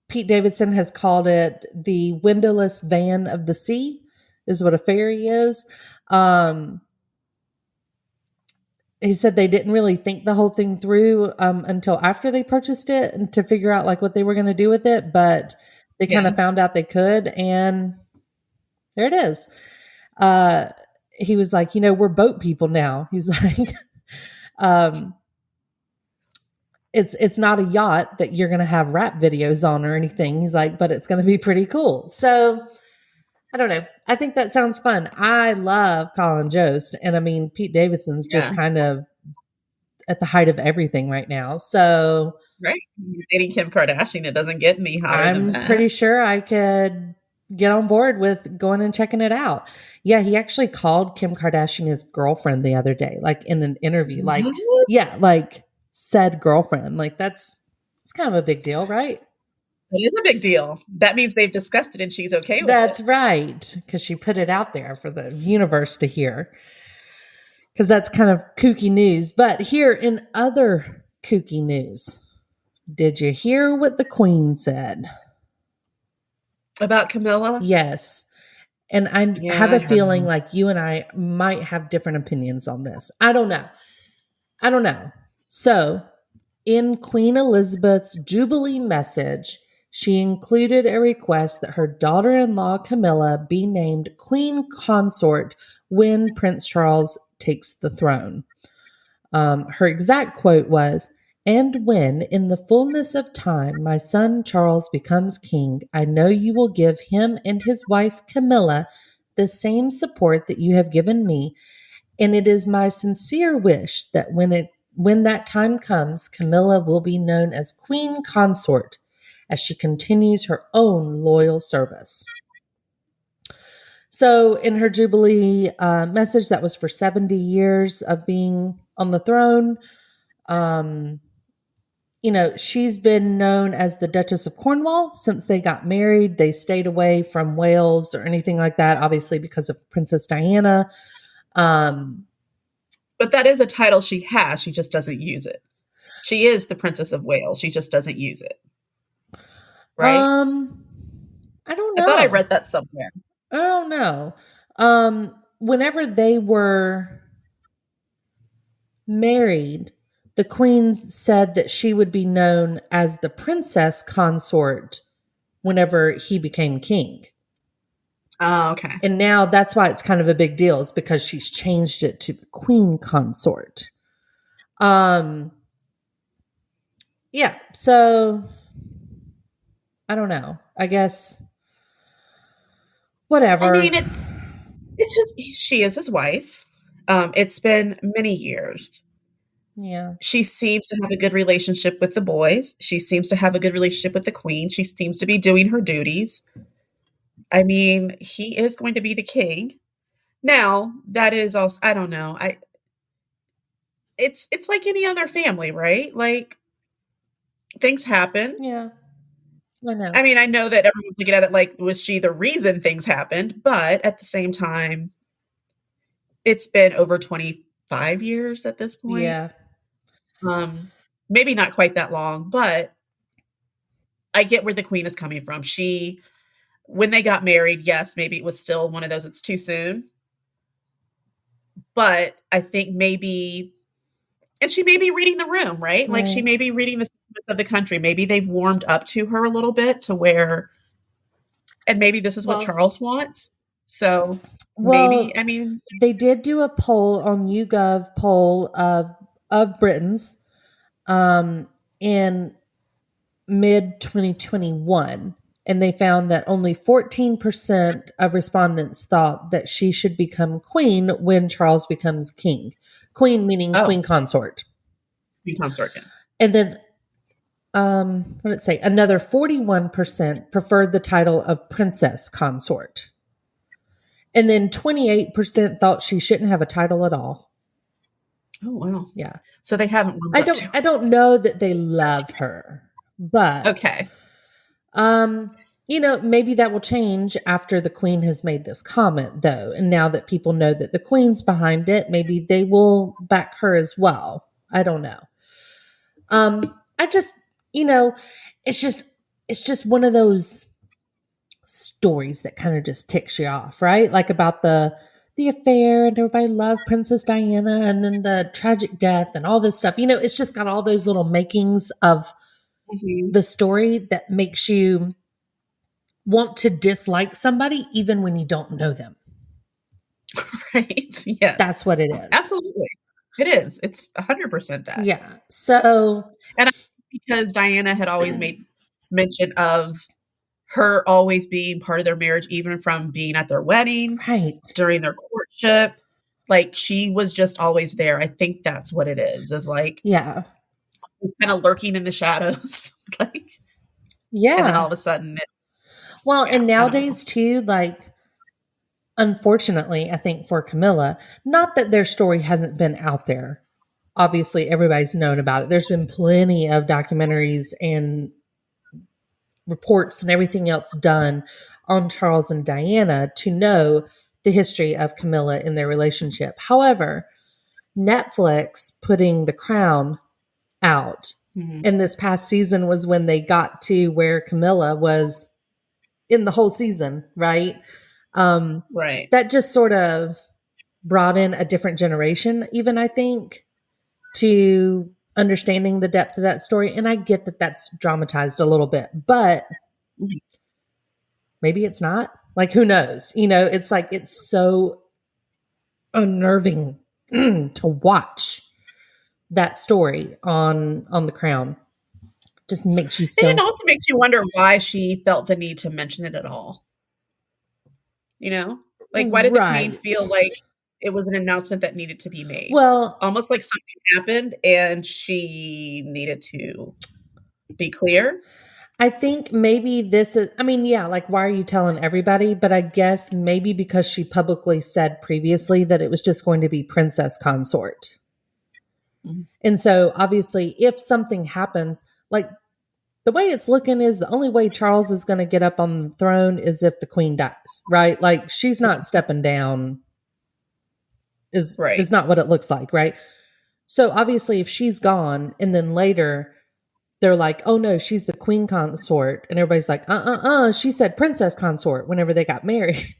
[SPEAKER 4] Pete Davidson has called it the windowless van of the sea, is what a ferry is. He said they didn't really think the whole thing through until after they purchased it and to figure out like what they were going to do with it, but they kind of found out they could, and there it is. He was like, we're boat people now. He's like, it's not a yacht that you're going to have rap videos on or anything. He's like, but it's going to be pretty cool. So I don't know. I think that sounds fun. I love Colin Jost. And I mean, Pete Davidson's just kind of at the height of everything right now. So
[SPEAKER 3] right. He's dating Kim Kardashian. It doesn't get me hotter than that.
[SPEAKER 4] I'm pretty sure I could get on board with going and checking it out. Yeah, he actually called Kim Kardashian his girlfriend the other day, like in an interview. Like, yeah, like said girlfriend. Like it's kind of a big deal, right?
[SPEAKER 3] It is a big deal. That means they've discussed it and she's okay with
[SPEAKER 4] That's
[SPEAKER 3] it.
[SPEAKER 4] right. Because she put it out there for the universe to hear. Because that's kind of kooky news. But here in other kooky news, did you hear what the Queen said?
[SPEAKER 3] About Camilla?
[SPEAKER 4] Yes. And I have a feeling like you and I might have different opinions on this. I don't know. So in Queen Elizabeth's Jubilee message, she included a request that her daughter-in-law Camilla be named Queen Consort when Prince Charles takes the throne. Her exact quote was, "And when, in the fullness of time, my son Charles becomes king, I know you will give him and his wife Camilla the same support that you have given me, and it is my sincere wish that when that time comes, Camilla will be known as Queen Consort, as she continues her own loyal service." So in her Jubilee message, that was for 70 years of being on the throne. She's been known as the Duchess of Cornwall since they got married. They stayed away from Wales or anything like that, obviously because of Princess Diana.
[SPEAKER 3] But that is a title she has. She just doesn't use it. She is the Princess of Wales. She just doesn't use it. Right?
[SPEAKER 4] I don't know.
[SPEAKER 3] I thought I read that somewhere.
[SPEAKER 4] I don't know. Whenever they were married, the Queen said that she would be known as the Princess Consort whenever he became king.
[SPEAKER 3] Oh, okay.
[SPEAKER 4] And now that's why it's kind of a big deal, is because she's changed it to the Queen Consort. Yeah, so I don't know. I guess whatever.
[SPEAKER 3] I mean, she is his wife. It's been many years.
[SPEAKER 4] Yeah.
[SPEAKER 3] She seems to have a good relationship with the boys. She seems to have a good relationship with the Queen. She seems to be doing her duties. I mean, he is going to be the king. Now, that is also, I don't know. It's like any other family, right? Like, things happen.
[SPEAKER 4] Yeah. I know.
[SPEAKER 3] I mean, I know that everyone's looking at it like, was she the reason things happened? But at the same time, it's been over 25 years at this point.
[SPEAKER 4] Yeah.
[SPEAKER 3] Maybe not quite that long, but I get where the Queen is coming from. When they got married, yes, maybe it was still one of those, it's too soon. But I think maybe, and she may be reading the room, right? Like she may be reading the sentiments of the country. Maybe they've warmed up to her a little bit to where, and maybe this is what Charles wants. So maybe,
[SPEAKER 4] Well,
[SPEAKER 3] I mean,
[SPEAKER 4] they did do a poll on YouGov poll of Britons in mid 2021, and they found that only 14% of respondents thought that she should become queen when Charles becomes king. Queen meaning queen consort.
[SPEAKER 3] queen consort. Yeah.
[SPEAKER 4] And then what did it say? Another 41% preferred the title of princess consort. And then 28% thought she shouldn't have a title at all.
[SPEAKER 3] Oh, wow.
[SPEAKER 4] Yeah.
[SPEAKER 3] So they haven't warmed up to
[SPEAKER 4] I don't know that they love her, but
[SPEAKER 3] okay.
[SPEAKER 4] you know, maybe that will change after the queen has made this comment, though. And now that people know that the queen's behind it, maybe they will back her as well. I don't know. I just, you know, it's just one of those stories that kind of just ticks you off, right? Like about the affair and everybody loved Princess Diana and then the tragic death and all this stuff. You know, it's just got all those little makings of the story that makes you want to dislike somebody even when you don't know them.
[SPEAKER 3] Right. Yes.
[SPEAKER 4] That's what it is.
[SPEAKER 3] Absolutely. It is. It's 100% that.
[SPEAKER 4] Yeah. So,
[SPEAKER 3] and because Diana had always made mention of her always being part of their marriage, even from being at their wedding,
[SPEAKER 4] right,
[SPEAKER 3] during their courtship, like she was just always there. I think that's what it is like,
[SPEAKER 4] yeah,
[SPEAKER 3] kind of lurking in the shadows, like,
[SPEAKER 4] yeah.
[SPEAKER 3] And then all of a sudden,
[SPEAKER 4] and nowadays too, like, unfortunately, I think for Camilla, not that their story hasn't been out there. Obviously, everybody's known about it. There's been plenty of documentaries and reports and everything else done on Charles and Diana to know the history of Camilla in their relationship. However, Netflix putting The Crown out, and this past season was when they got to where Camilla was in the whole season, right?
[SPEAKER 3] Right.
[SPEAKER 4] That just sort of brought in a different generation, even, I think, to understanding the depth of that story. And I get that that's dramatized a little bit, but maybe it's not. Like, who knows? You know, it's like, it's so unnerving to watch that story on The Crown. Just makes you so.
[SPEAKER 3] And it also makes you wonder why she felt the need to mention it at all. You know, like, why did the queen feel like it was an announcement that needed to be made?
[SPEAKER 4] Well,
[SPEAKER 3] almost like something happened and she needed to be clear.
[SPEAKER 4] I think maybe this is, I mean, yeah, like, why are you telling everybody? But I guess maybe because she publicly said previously that it was just going to be princess consort. Mm-hmm. And so obviously if something happens, like, the way it's looking is the only way Charles is going to get up on the throne is if the queen dies, right? Like, she's not stepping down is not what it looks like, right? So obviously if she's gone and then later they're like, oh no, she's the queen consort. And everybody's like, she said princess consort whenever they got married.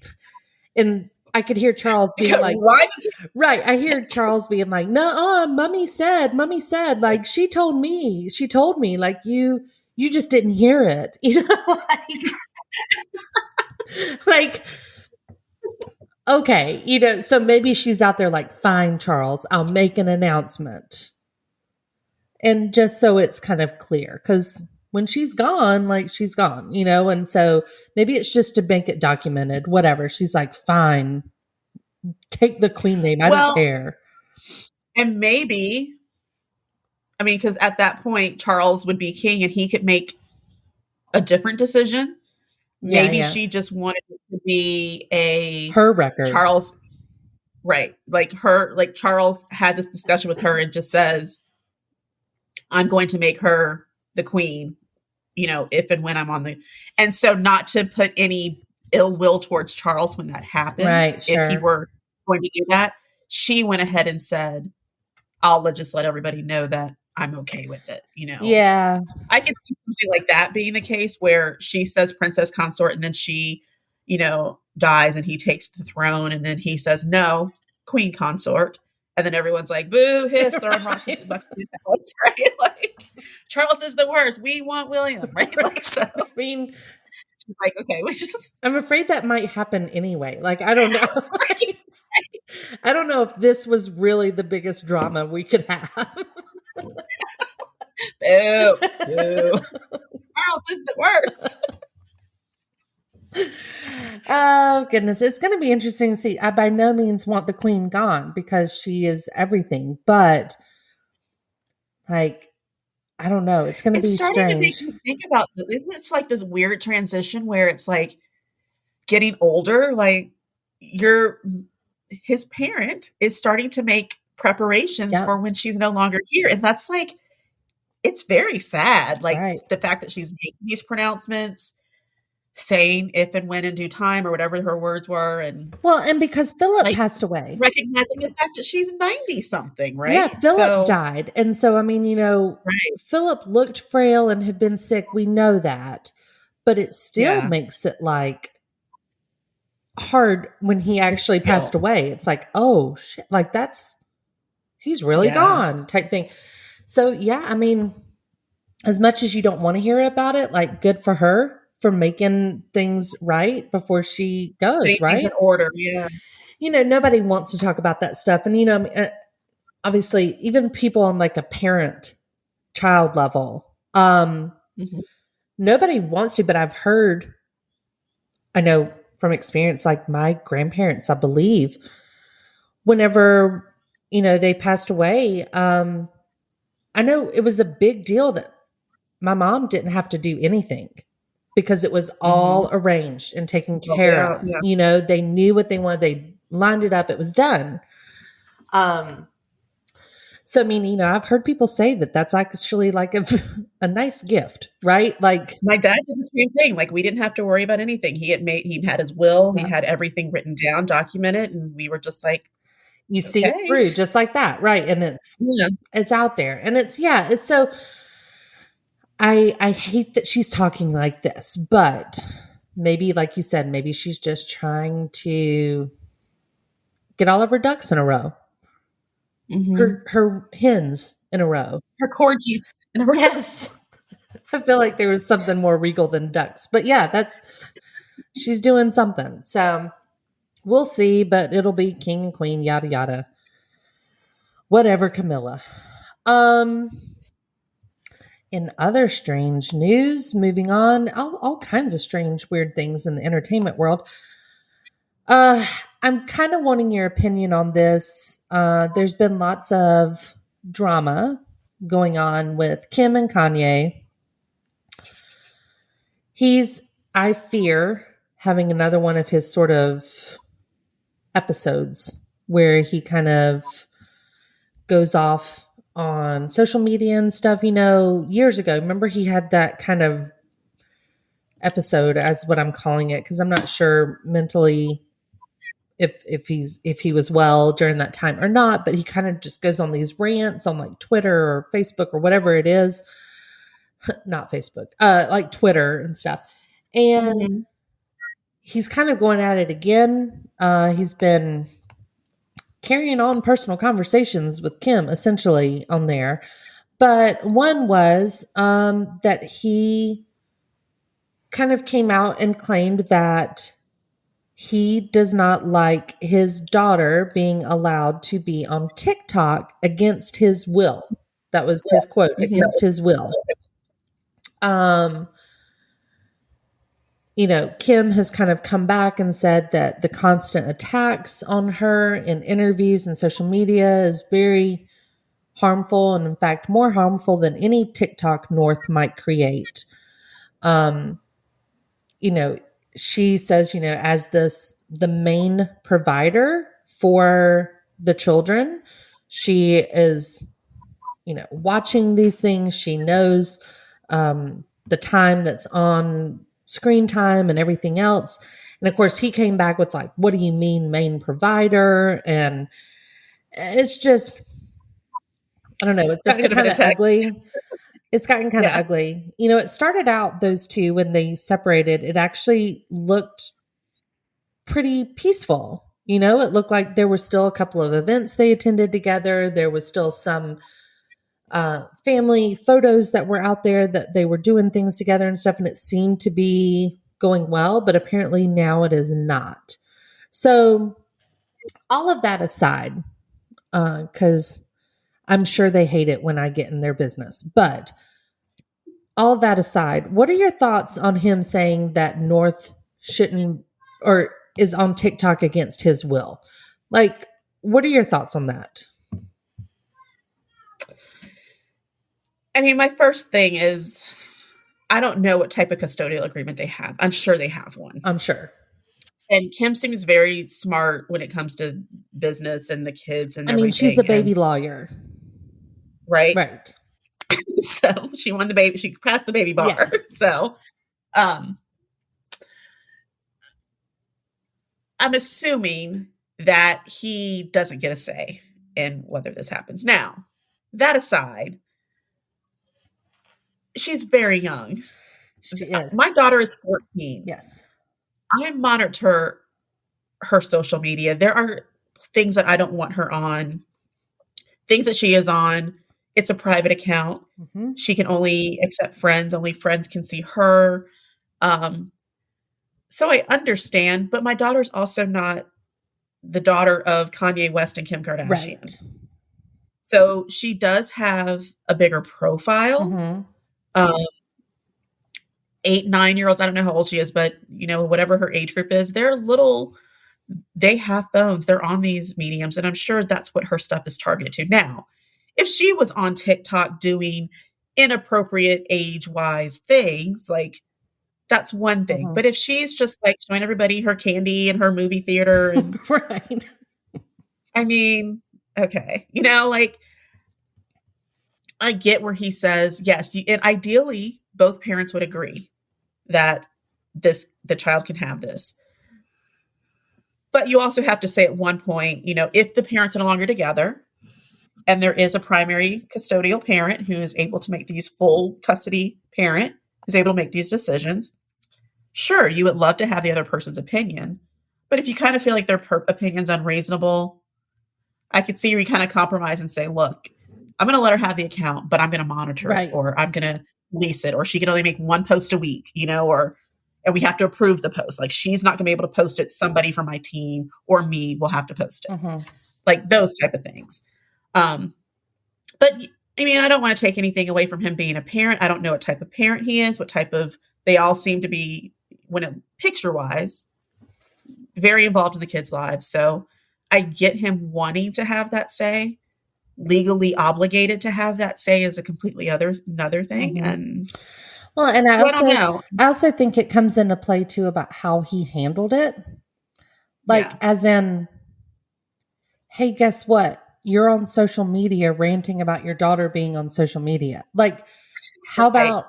[SPEAKER 4] And I could hear Charles being like,
[SPEAKER 3] what?
[SPEAKER 4] Right. I hear Charles being like, no, mommy said, like, she told me, like, you just didn't hear it. You know, like, okay, you know, so maybe she's out there like, fine, Charles, I'll make an announcement. And just so it's kind of clear, because when she's gone, like, she's gone, you know, and so maybe it's just to make it documented, whatever. She's like, fine, take the queen name. I don't care.
[SPEAKER 3] And maybe, I mean, because at that point, Charles would be king and he could make a different decision. Maybe she just wanted it to be
[SPEAKER 4] her record.
[SPEAKER 3] Charles, right. Like Charles had this discussion with her and just says, I'm going to make her the queen, you know, if and when I'm on and so not to put any ill will towards Charles when that happens.
[SPEAKER 4] Right, sure.
[SPEAKER 3] If he were going to do that, she went ahead and said, I'll just let everybody know that I'm okay with it, you know?
[SPEAKER 4] Yeah.
[SPEAKER 3] I could see something like that being the case where she says princess consort and then she, you know, dies and he takes the throne and then he says, no, queen consort. And then everyone's like, boo, hiss, throwing rocks at the palace, right? Like, Charles is the worst. We want William, right? Like, so.
[SPEAKER 4] I mean,
[SPEAKER 3] she's like, okay, we just
[SPEAKER 4] I'm afraid that might happen anyway. Like, I don't know. I don't know if this was really the biggest drama we could have.
[SPEAKER 3] boo, boo. Charles is the worst.
[SPEAKER 4] Oh goodness, it's going to be interesting to see. I by no means want the queen gone because she is everything, but like I don't know, it's going to
[SPEAKER 3] It's
[SPEAKER 4] be
[SPEAKER 3] starting to make
[SPEAKER 4] strange.
[SPEAKER 3] me think about this. Isn't it like this weird transition where it's like getting older, like his parent is starting to make preparations
[SPEAKER 4] Yep.
[SPEAKER 3] for when she's no longer here. And that's like, it's very sad. Like
[SPEAKER 4] right.
[SPEAKER 3] the fact that she's making these pronouncements, saying if and when in due time or whatever her words were, and
[SPEAKER 4] Well, and because Philip
[SPEAKER 3] like
[SPEAKER 4] passed away.
[SPEAKER 3] recognizing the fact that she's 90 something, right?
[SPEAKER 4] Yeah, Philip
[SPEAKER 3] So,
[SPEAKER 4] died. And so I mean,
[SPEAKER 3] right.
[SPEAKER 4] Philip looked frail and had been sick. We know that. But it still
[SPEAKER 3] Yeah.
[SPEAKER 4] makes it like hard when he actually passed away. It's like, oh shit, like he's really
[SPEAKER 3] Yeah.
[SPEAKER 4] gone type thing. So yeah, I mean, as much as you don't want to hear about it, like good for her for making things right before she goes,
[SPEAKER 3] Putting things
[SPEAKER 4] right?
[SPEAKER 3] in order. Yeah.
[SPEAKER 4] Nobody wants to talk about that stuff. And obviously even people on like a parent child level,
[SPEAKER 3] Mhm.
[SPEAKER 4] nobody wants to, but I know from experience, like my grandparents, I believe, whenever, they passed away, I know it was a big deal that my mom didn't have to do anything because it was all arranged and taken
[SPEAKER 3] Well,
[SPEAKER 4] care
[SPEAKER 3] yeah,
[SPEAKER 4] of.
[SPEAKER 3] yeah.
[SPEAKER 4] They knew what they wanted. They lined it up. It was done. So, I mean, I've heard people say that that's actually like a nice gift, right? Like
[SPEAKER 3] My dad did the same thing. Like we didn't have to worry about anything. He had his will, he
[SPEAKER 4] Yeah.
[SPEAKER 3] had everything wrting down, documented, and we were just like,
[SPEAKER 4] you see it
[SPEAKER 3] okay.
[SPEAKER 4] through just like that, right? And
[SPEAKER 3] Yeah.
[SPEAKER 4] it's out there, and it's so. I hate that she's talking like this, but maybe, like you said, maybe she's just trying to get all of her ducks in a row, her hens in a row.
[SPEAKER 3] Her corgis in a row.
[SPEAKER 4] Yes, I feel like there was something more regal than ducks, but yeah, she's doing something. So we'll see, but it'll be king and queen, yada yada, whatever. Camilla. In other strange news, moving on, all kinds of strange, weird things in the entertainment world. I'm kind of wanting your opinion on this. There's been lots of drama going on with Kim and Kanye. He's, I fear, having another one of his sort of episodes where he kind of goes off on social media and stuff. Years ago, remember he had that kind of episode, as what I'm calling it, because I'm not sure mentally if he was well during that time or not, but he kind of just goes on these rants on like Twitter or Facebook or whatever it is. Not Facebook, like Twitter and stuff. And he's kind of going at it again. He's been carrying on personal conversations with Kim essentially on there. But one was that he kind of came out and claimed that he does not like his daughter being allowed to be on TikTok against his will. That was his quote, against his will. Kim has kind of come back and said that the constant attacks on her in interviews and social media is very harmful, and in fact, more harmful than any TikTok North might create. She says, as the main provider for the children, she is, watching these things. She knows the time that's on screen time and everything else. And of course, he came back with like, what do you mean main provider? And it's just, I don't know. It's gotten kind of ugly. It's gotten kind of ugly. It started out, those two, when they separated, it actually looked pretty peaceful. It looked like there were still a couple of events they attended together. There was still some family photos that were out there that they were doing things together and stuff. And it seemed to be going well, but apparently now it is not. So, all of that aside, because I'm sure they hate it when I get in their business, but all of that aside, what are your thoughts on him saying that North shouldn't or is on TikTok against his will? Like, what are your thoughts on that?
[SPEAKER 3] I mean, my first thing is I don't know what type of custodial agreement they have. I'm sure they have one.
[SPEAKER 4] I'm sure.
[SPEAKER 3] And Kim seems very smart when it comes to business and the kids and
[SPEAKER 4] I mean, she's a
[SPEAKER 3] everything,
[SPEAKER 4] baby lawyer.
[SPEAKER 3] right?
[SPEAKER 4] Right.
[SPEAKER 3] So she won the baby. She passed the baby bar.
[SPEAKER 4] Yes.
[SPEAKER 3] So, I'm assuming that he doesn't get a say in whether this happens. Now, that aside, she's very young.
[SPEAKER 4] She is.
[SPEAKER 3] My daughter is 14.
[SPEAKER 4] Yes.
[SPEAKER 3] I monitor her social media. There are things that I don't want her on, things that she is on. It's a private account.
[SPEAKER 4] Mm-hmm.
[SPEAKER 3] She can only accept friends. Only friends can see her. So I understand, but my daughter's also not the daughter of Kanye West and Kim Kardashian.
[SPEAKER 4] Right.
[SPEAKER 3] So she does have a bigger profile.
[SPEAKER 4] Mm-hmm.
[SPEAKER 3] 8, 9-year-olds, I don't know how old she is, but whatever her age group is, they have phones. They're on these mediums, and I'm sure that's what her stuff is targeted to. Now, if she was on TikTok doing inappropriate age-wise things, like, that's one thing.
[SPEAKER 4] Mhm.
[SPEAKER 3] But if she's just like showing everybody her candy and her movie theater, and
[SPEAKER 4] Right.
[SPEAKER 3] I mean, okay, like, I get where he says, yes, and ideally both parents would agree that the child can have this. But you also have to say at one point, if the parents are no longer together and there is a primary custodial parent who is able to make these full custody parent who's able to make these decisions, sure, you would love to have the other person's opinion. But if you kind of feel like their opinion's unreasonable, I could see you kind of compromise and say, look, I'm going to let her have the account, but I'm going to monitor
[SPEAKER 4] Right.
[SPEAKER 3] it, or I'm going to lease it, or she can only make one post a week, and we have to approve the post. Like, she's not going to be able to post it. Somebody from my team or me will have to post it.
[SPEAKER 4] Mm-hmm.
[SPEAKER 3] Like those type of things. But I mean, I don't want to take anything away from him being a parent. I don't know what type of parent he is, they all seem to be, picture wise, very involved in the kids' lives. So I get him wanting to have that say. Legally obligated to have that say is a completely another thing.
[SPEAKER 4] Mhm.
[SPEAKER 3] And
[SPEAKER 4] Well, and
[SPEAKER 3] I don't know.
[SPEAKER 4] I also think it comes into play too about how he handled it. Like,
[SPEAKER 3] Yeah.
[SPEAKER 4] as in, hey, guess what? You're on social media ranting about your daughter being on social media. Like, how
[SPEAKER 3] Right.
[SPEAKER 4] about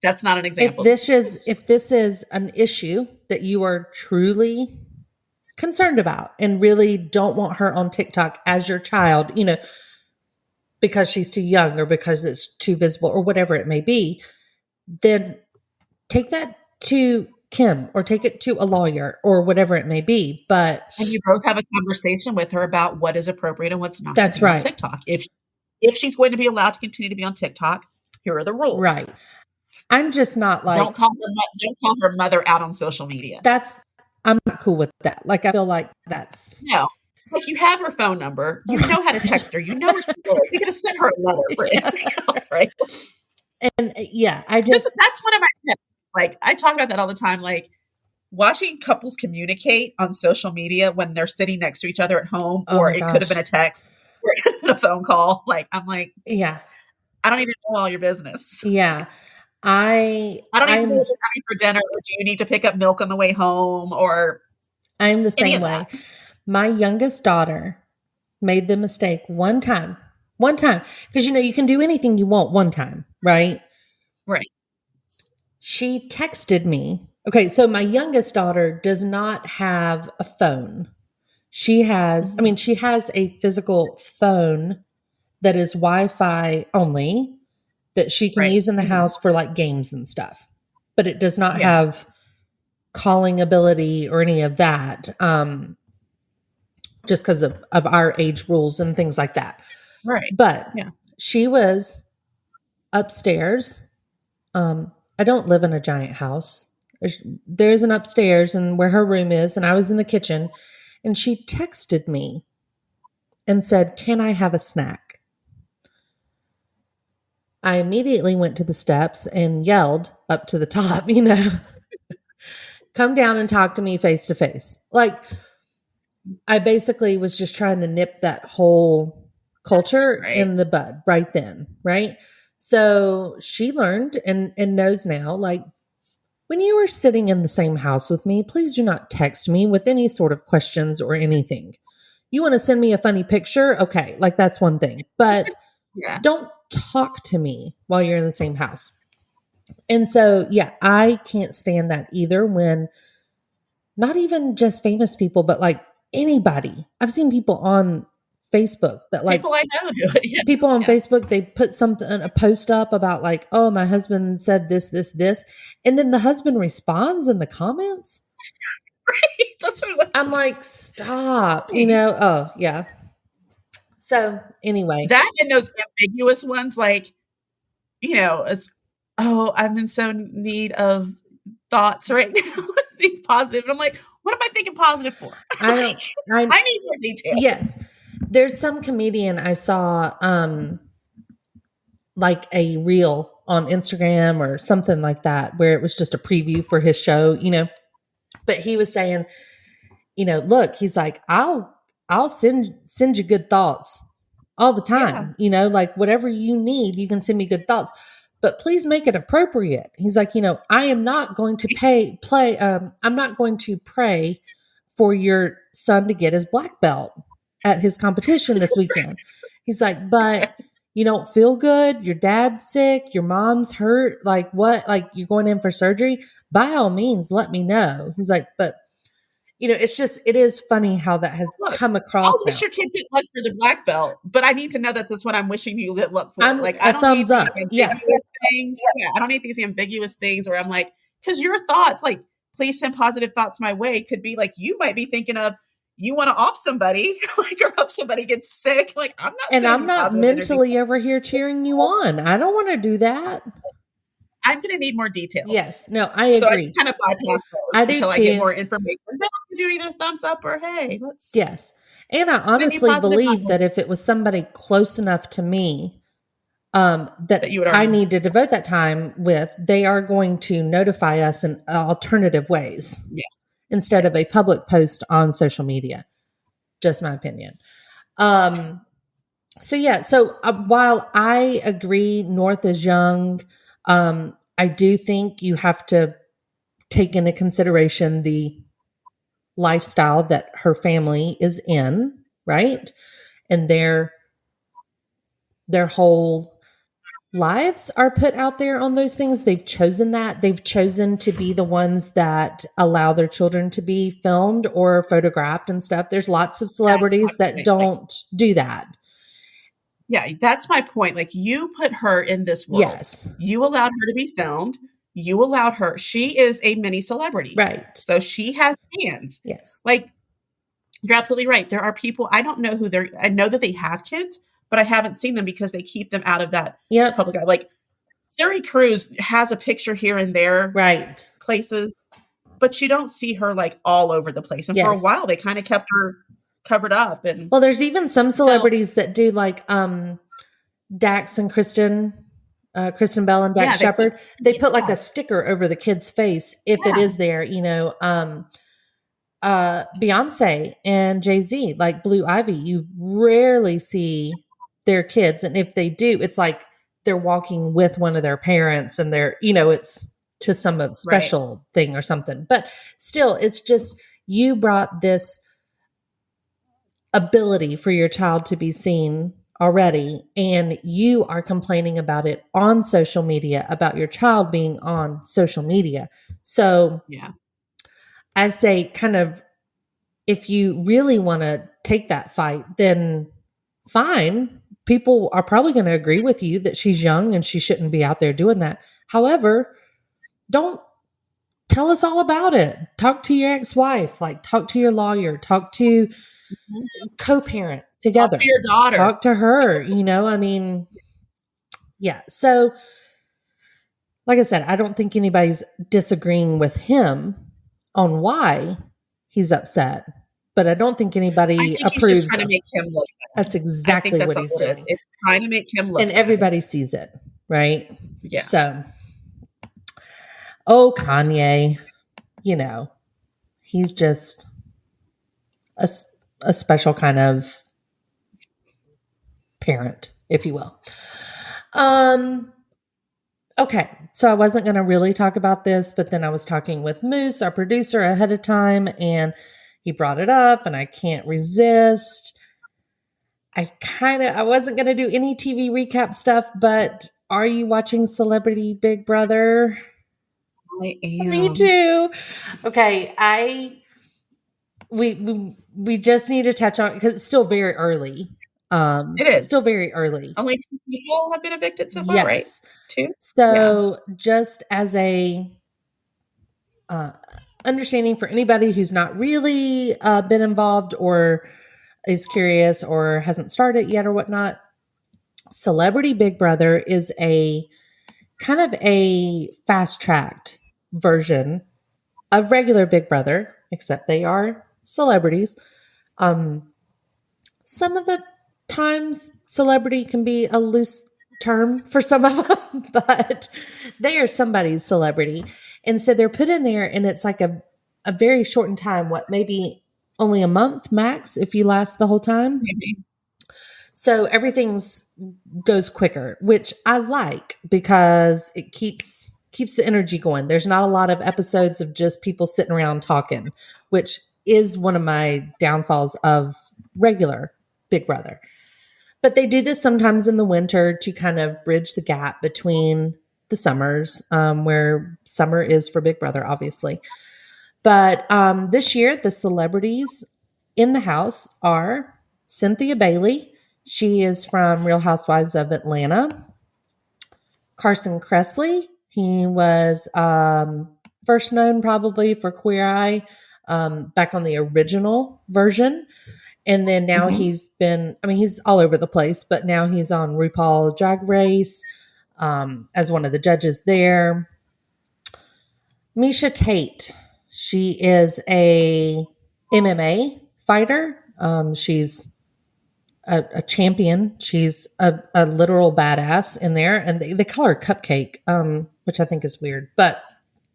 [SPEAKER 3] That's not an example.
[SPEAKER 4] if this is an issue that you are truly concerned about and really don't want her on TikTok as your child, because she's too young or because it's too visible or whatever it may be, then take that to Kim or take it to a lawyer or whatever it may be. But
[SPEAKER 3] And you both have a conversation with her about what is appropriate and what's not.
[SPEAKER 4] That's
[SPEAKER 3] to be on
[SPEAKER 4] right.
[SPEAKER 3] TikTok. If she's going to be allowed to continue to be on TikTok, here are the rules.
[SPEAKER 4] right. I'm just not like
[SPEAKER 3] Don't call her mother out on social media.
[SPEAKER 4] I'm not cool with that. Like, I feel like that's
[SPEAKER 3] No. Like, you have her phone number. You know how to text her. You know what she is. You're going to send her a letter for anything else, right?
[SPEAKER 4] and yeah, I just
[SPEAKER 3] That's one of my tips. Like, I talk about that all the time. Like, watching couples communicate on social media when they're sitting next to each other at home,
[SPEAKER 4] Oh
[SPEAKER 3] or
[SPEAKER 4] my
[SPEAKER 3] it could have been a text, or it could have been a phone call. Like, I'm like,
[SPEAKER 4] yeah.
[SPEAKER 3] I don't even know all your business.
[SPEAKER 4] Yeah.
[SPEAKER 3] I don't even know what you're having for dinner, or do you need to pick up milk on the way home, or
[SPEAKER 4] I'm the
[SPEAKER 3] any
[SPEAKER 4] same
[SPEAKER 3] of
[SPEAKER 4] way.
[SPEAKER 3] that.
[SPEAKER 4] My youngest daughter made the mistake one time, because you can do anything you want one time, right?
[SPEAKER 3] Right.
[SPEAKER 4] She texted me. Okay, so my youngest daughter does not have a phone. She has, she has a physical phone that is Wi-Fi only that she can
[SPEAKER 3] Right.
[SPEAKER 4] use in the
[SPEAKER 3] Mhm.
[SPEAKER 4] house for like games and stuff, but it does not
[SPEAKER 3] Yeah.
[SPEAKER 4] have calling ability or any of that. Just because of our age rules and things like that.
[SPEAKER 3] Right.
[SPEAKER 4] But
[SPEAKER 3] Yeah.
[SPEAKER 4] she was upstairs. I don't live in a giant house. There's an upstairs and where her room is, and I was in the kitchen, and she texted me and said, "Can I have a snack?" I immediately went to the steps and yelled up to the top, come down and talk to me face to face. Like, I basically was just trying to nip that whole culture
[SPEAKER 3] Right.
[SPEAKER 4] in the bud right then, right? So she learned and knows now, like, when you are sitting in the same house with me, please do not text me with any sort of questions or anything. You want to send me a funny picture? Okay, like that's one thing. But
[SPEAKER 3] Yeah.
[SPEAKER 4] don't talk to me while you're in the same house. And so, yeah, I can't stand that either when not even just famous people, but like anybody. I've seen people on Facebook that like
[SPEAKER 3] People I know do it. Yeah.
[SPEAKER 4] people on
[SPEAKER 3] Yeah.
[SPEAKER 4] Facebook, they put a post up about like, oh, my husband said this. And then the husband responds in the comments.
[SPEAKER 3] Right. That's what
[SPEAKER 4] I'm like, stop, oh yeah. So anyway,
[SPEAKER 3] that and those ambiguous ones, like, it's, oh, I'm in so need of thoughts right now. Think positive. And I'm like, what am I thinking positive for?
[SPEAKER 4] I
[SPEAKER 3] need more detail.
[SPEAKER 4] Yes. There's some comedian I saw, like a reel on Instagram or something like that, where it was just a preview for his show, but he was saying, look, he's like, I'll send you good thoughts all the time, like whatever you need, you can send me good thoughts, but please make it appropriate. He's like, I am not going to I'm not going to pray for your son to get his black belt at his competition this weekend. He's like, but you don't feel good. Your dad's sick. Your mom's hurt. Like what? Like you're going in for surgery? By all means, let me know. He's like, but it is funny how that has come across.
[SPEAKER 3] I'll wish your kid good luck for the black belt, but I need to know that that's what I'm wishing you good luck for. I don't
[SPEAKER 4] thumbs
[SPEAKER 3] need
[SPEAKER 4] up.
[SPEAKER 3] these ambiguous things. Yeah, I don't need these ambiguous things where I'm like, because your thoughts, like, please send positive thoughts my way, could be like you might be thinking of you want to off somebody, like, or hope somebody gets sick. Like, I'm not
[SPEAKER 4] mentally over here cheering you on. I don't want to do that.
[SPEAKER 3] I'm going to need more details.
[SPEAKER 4] Yes. No, I agree.
[SPEAKER 3] So I just kind of bypass those until I get more information. Then I can do either thumbs up or hey, let's.
[SPEAKER 4] Yes. And I honestly believe that if it was somebody close enough to me, that I need to devote that time with, they are going to notify us in alternative ways.
[SPEAKER 3] Yes.
[SPEAKER 4] Instead of a public post on social media. Just my opinion. So yeah, while I agree North is young, I do think you have to take into consideration the lifestyle that her family is in, right? And their whole lives are put out there on those things. They've chosen that. They've chosen to be the ones that allow their children to be filmed or photographed and stuff. There's lots of celebrities that don't do that.
[SPEAKER 3] Yeah, that's my point. Like, you put her in this world.
[SPEAKER 4] Yes.
[SPEAKER 3] You allowed her to be filmed. You allowed her. She is a mini celebrity.
[SPEAKER 4] Right.
[SPEAKER 3] So she has fans.
[SPEAKER 4] Yes.
[SPEAKER 3] Like, you're absolutely right. There are people, I don't know who I know that they have kids, but I haven't seen them because they keep them out of that public eye. Like, Suri Cruise has a picture here and there.
[SPEAKER 4] Right.
[SPEAKER 3] Places, but you don't see her like all over the place. And for a while, they kind of kept her covered up. And
[SPEAKER 4] well, there's even some celebrities that do like Dax and Kristen Bell and Dax Shepard. They put like a sticker over the kid's face if it is there, Beyonce and Jay-Z, like Blue Ivy, you rarely see their kids. And if they do, it's like they're walking with one of their parents and they're, it's to some special thing or something. But still, it's just, you brought this ability for your child to be seen already, and you are complaining about it on social media, about your child being on social media. So I say, kind of, if you really want to take that fight, then fine. People are probably going to agree with you that she's young and she shouldn't be out there doing that. However, don't tell us all about it. Talk to your ex-wife, like talk to your lawyer, talk to co-parent together.
[SPEAKER 3] Talk to your daughter.
[SPEAKER 4] Talk to her, So like I said, I don't think anybody's disagreeing with him on why he's upset, but I don't think
[SPEAKER 3] I
[SPEAKER 4] anybody
[SPEAKER 3] think he's just
[SPEAKER 4] approves.
[SPEAKER 3] trying to make him look bad.
[SPEAKER 4] That's
[SPEAKER 3] I think
[SPEAKER 4] exactly
[SPEAKER 3] that's
[SPEAKER 4] what
[SPEAKER 3] all
[SPEAKER 4] he's
[SPEAKER 3] it is.
[SPEAKER 4] doing.
[SPEAKER 3] It's trying to make him look
[SPEAKER 4] And
[SPEAKER 3] bad.
[SPEAKER 4] everybody sees it, right?
[SPEAKER 3] Yeah.
[SPEAKER 4] So, oh, Kanye, you know, he's just a special kind of parent, if you will. Okay, so I wasn't going to really talk about this, but then I was talking with Moose, our producer, ahead of time, and he brought it up, and I can't resist. I wasn't going to do any TV recap stuff, but are you watching Celebrity Big Brother?
[SPEAKER 3] I am.
[SPEAKER 4] Me too. Okay, we just need to touch on because it's still very early.
[SPEAKER 3] It is
[SPEAKER 4] still very early.
[SPEAKER 3] Only 2 people have been evicted so far, right?
[SPEAKER 4] Yes.
[SPEAKER 3] 2.
[SPEAKER 4] So just as a understanding for anybody who's not really been involved or is curious or hasn't started yet or whatnot, Celebrity Big Brother is a kind of a fast-tracked version of regular Big Brother, except they are celebrities. Some of the times celebrity can be a loose term for some of them, but they are somebody's celebrity. And so they're put in there and it's like a very shortened time, maybe only a month max if you last the whole time.
[SPEAKER 3] Maybe.
[SPEAKER 4] So everything's goes quicker, which I like because it keeps the energy going. There's not a lot of episodes of just people sitting around talking, which is one of my downfalls of regular Big Brother. But they do this sometimes in the winter to kind of bridge the gap between the summers, where summer is for Big Brother, obviously. But this year, the celebrities in the house are Cynthia Bailey. She is from Real Housewives of Atlanta. Carson Kressley. He was first known probably for Queer Eye back on the original version. And then now he's all over the place, but now he's on RuPaul Drag Race as one of the judges there. Misha Tate. She is a MMA fighter. She's a champion. She's a literal badass in there. And they call her Cupcake, which I think is weird, but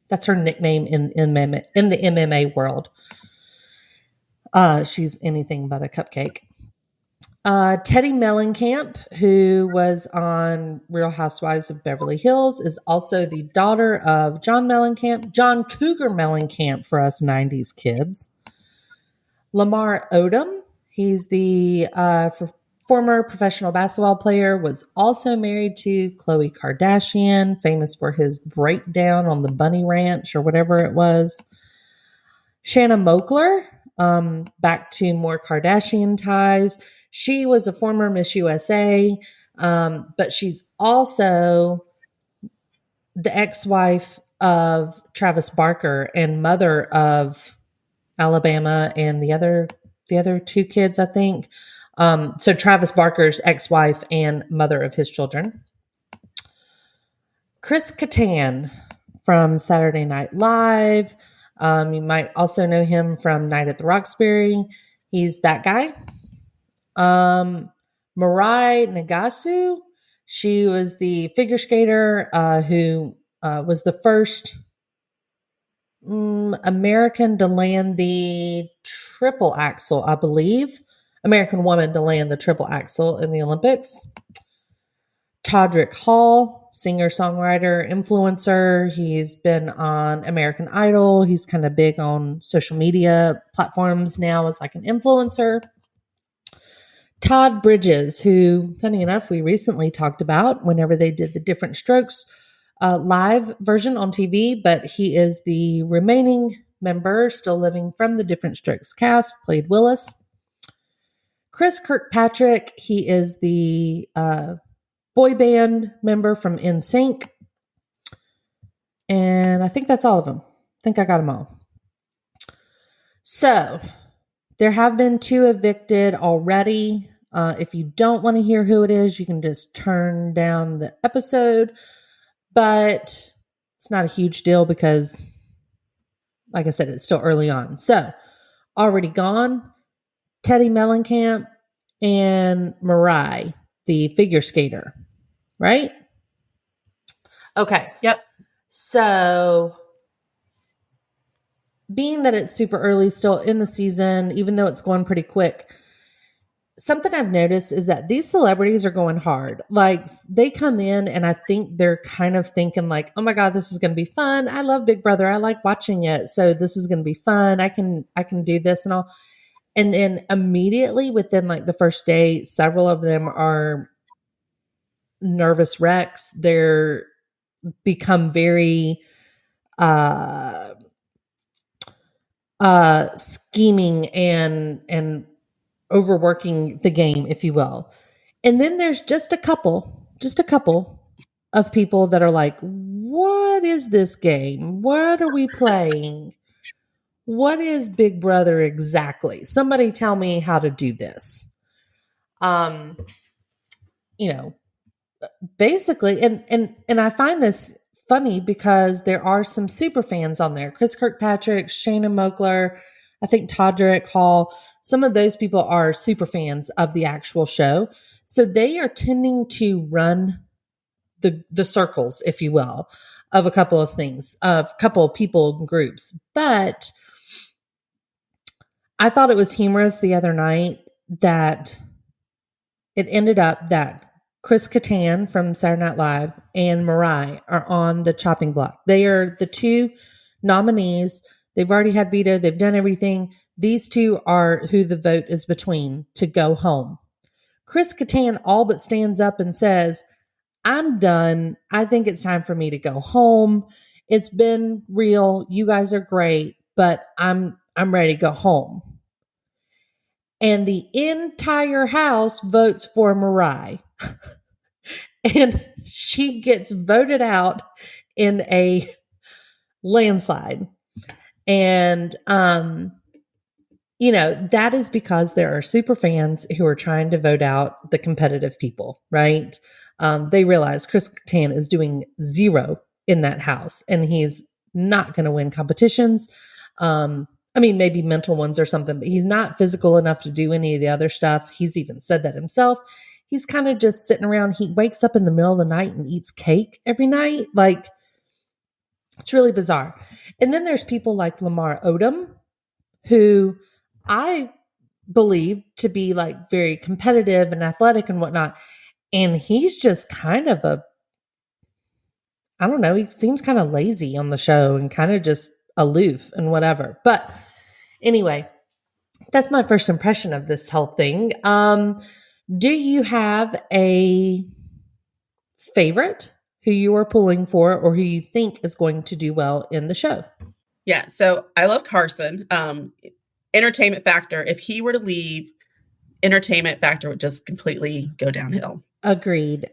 [SPEAKER 4] that's her nickname in the MMA world. She's anything but a cupcake. Teddy Mellencamp, who was on Real Housewives of Beverly Hills, is also the daughter of John Mellencamp, John Cougar Mellencamp for us 90s kids. Lamar Odom, he's the former professional basketball player, was also married to Khloe Kardashian, famous for his breakdown on the Bunny Ranch or whatever it was. Shanna Moakler, back to more Kardashian ties. She was a former Miss USA, but she's also the ex-wife of Travis Barker and mother of Alabama and the other 2 kids, I think. So Travis Barker's ex-wife and mother of his children. Chris Kattan from Saturday Night Live. You might also know him from Night at the Roxbury. He's that guy. Mirai Nagasu. She was the figure skater who was the first American to land the triple axel, I believe. American woman to land the triple axel in the Olympics. Todrick Hall, singer-songwriter, influencer. He's been on American Idol. He's kind of big on social media platforms now as like an influencer. Todd Bridges, who, funny enough, we recently talked about whenever they did the Different Strokes live version on TV, but he is the remaining member still living from the Different Strokes cast, played Willis. Chris Kirkpatrick, he is the boy band member from NSYNC. And I think that's all of them. I think I got them all. So there have been 2 evicted already. If you don't want to hear who it is, you can just turn down the episode. But it's not a huge deal because, like I said, it's still early on. So, already gone, Teddy Mellencamp and Mariah, the figure skater, right? Okay.
[SPEAKER 3] Yep.
[SPEAKER 4] So, being that it's super early still in the season, even though it's going pretty quick, something I've noticed is that these celebrities are going hard. Like they come in and I think they're kind of thinking like, oh my God, this is going to be fun. I love Big Brother. I like watching it. So this is going to be fun. I can do this and all. And then immediately within like the first day, several of them are nervous wrecks. They're become very scheming and overworking the game, if you will. And then there's just a couple of people that are like, what is this game? What are we playing? What is Big Brother exactly? Somebody tell me how to do this. You know, basically, and I find this funny because there are some super fans on there. Chris Kirkpatrick, Shayna Mogler, I think Todrick Hall. Some of those people are super fans of the actual show. So they are tending to run the circles, if you will, of a couple of things, of a couple of people and groups. But I thought it was humorous the other night that it ended up that Chris Kattan from Saturday Night Live and Mariah are on the chopping block. They are the two nominees. They've already had veto. They've done everything. These two are who the vote is between to go home. Chris Kattan all but stands up and says, I'm done. I think it's time for me to go home. It's been real. You guys are great, but I'm ready to go home. And the entire house votes for Mariah. And she gets voted out in a landslide. And, you know, that is because there are super fans who are trying to vote out the competitive people, right? They realize Chris Kattan is doing zero in that house and he's not going to win competitions. I mean, maybe mental ones or something, but he's not physical enough to do any of the other stuff. He's even said that himself. He's kind of just sitting around. He wakes up in the middle of the night and eats cake every night. Like, it's really bizarre. And then there's people like Lamar Odom, who I believe to be like very competitive and athletic and whatnot. And he's just kind of I don't know, he seems kind of lazy on the show and kind of just aloof and whatever. But anyway, that's my first impression of this whole thing. Do you have a favorite who you are pulling for or who you think is going to do well in the show?
[SPEAKER 3] Yeah, so I love Carson. Entertainment factor, if he were to leave, entertainment factor would just completely go downhill.
[SPEAKER 4] Agreed.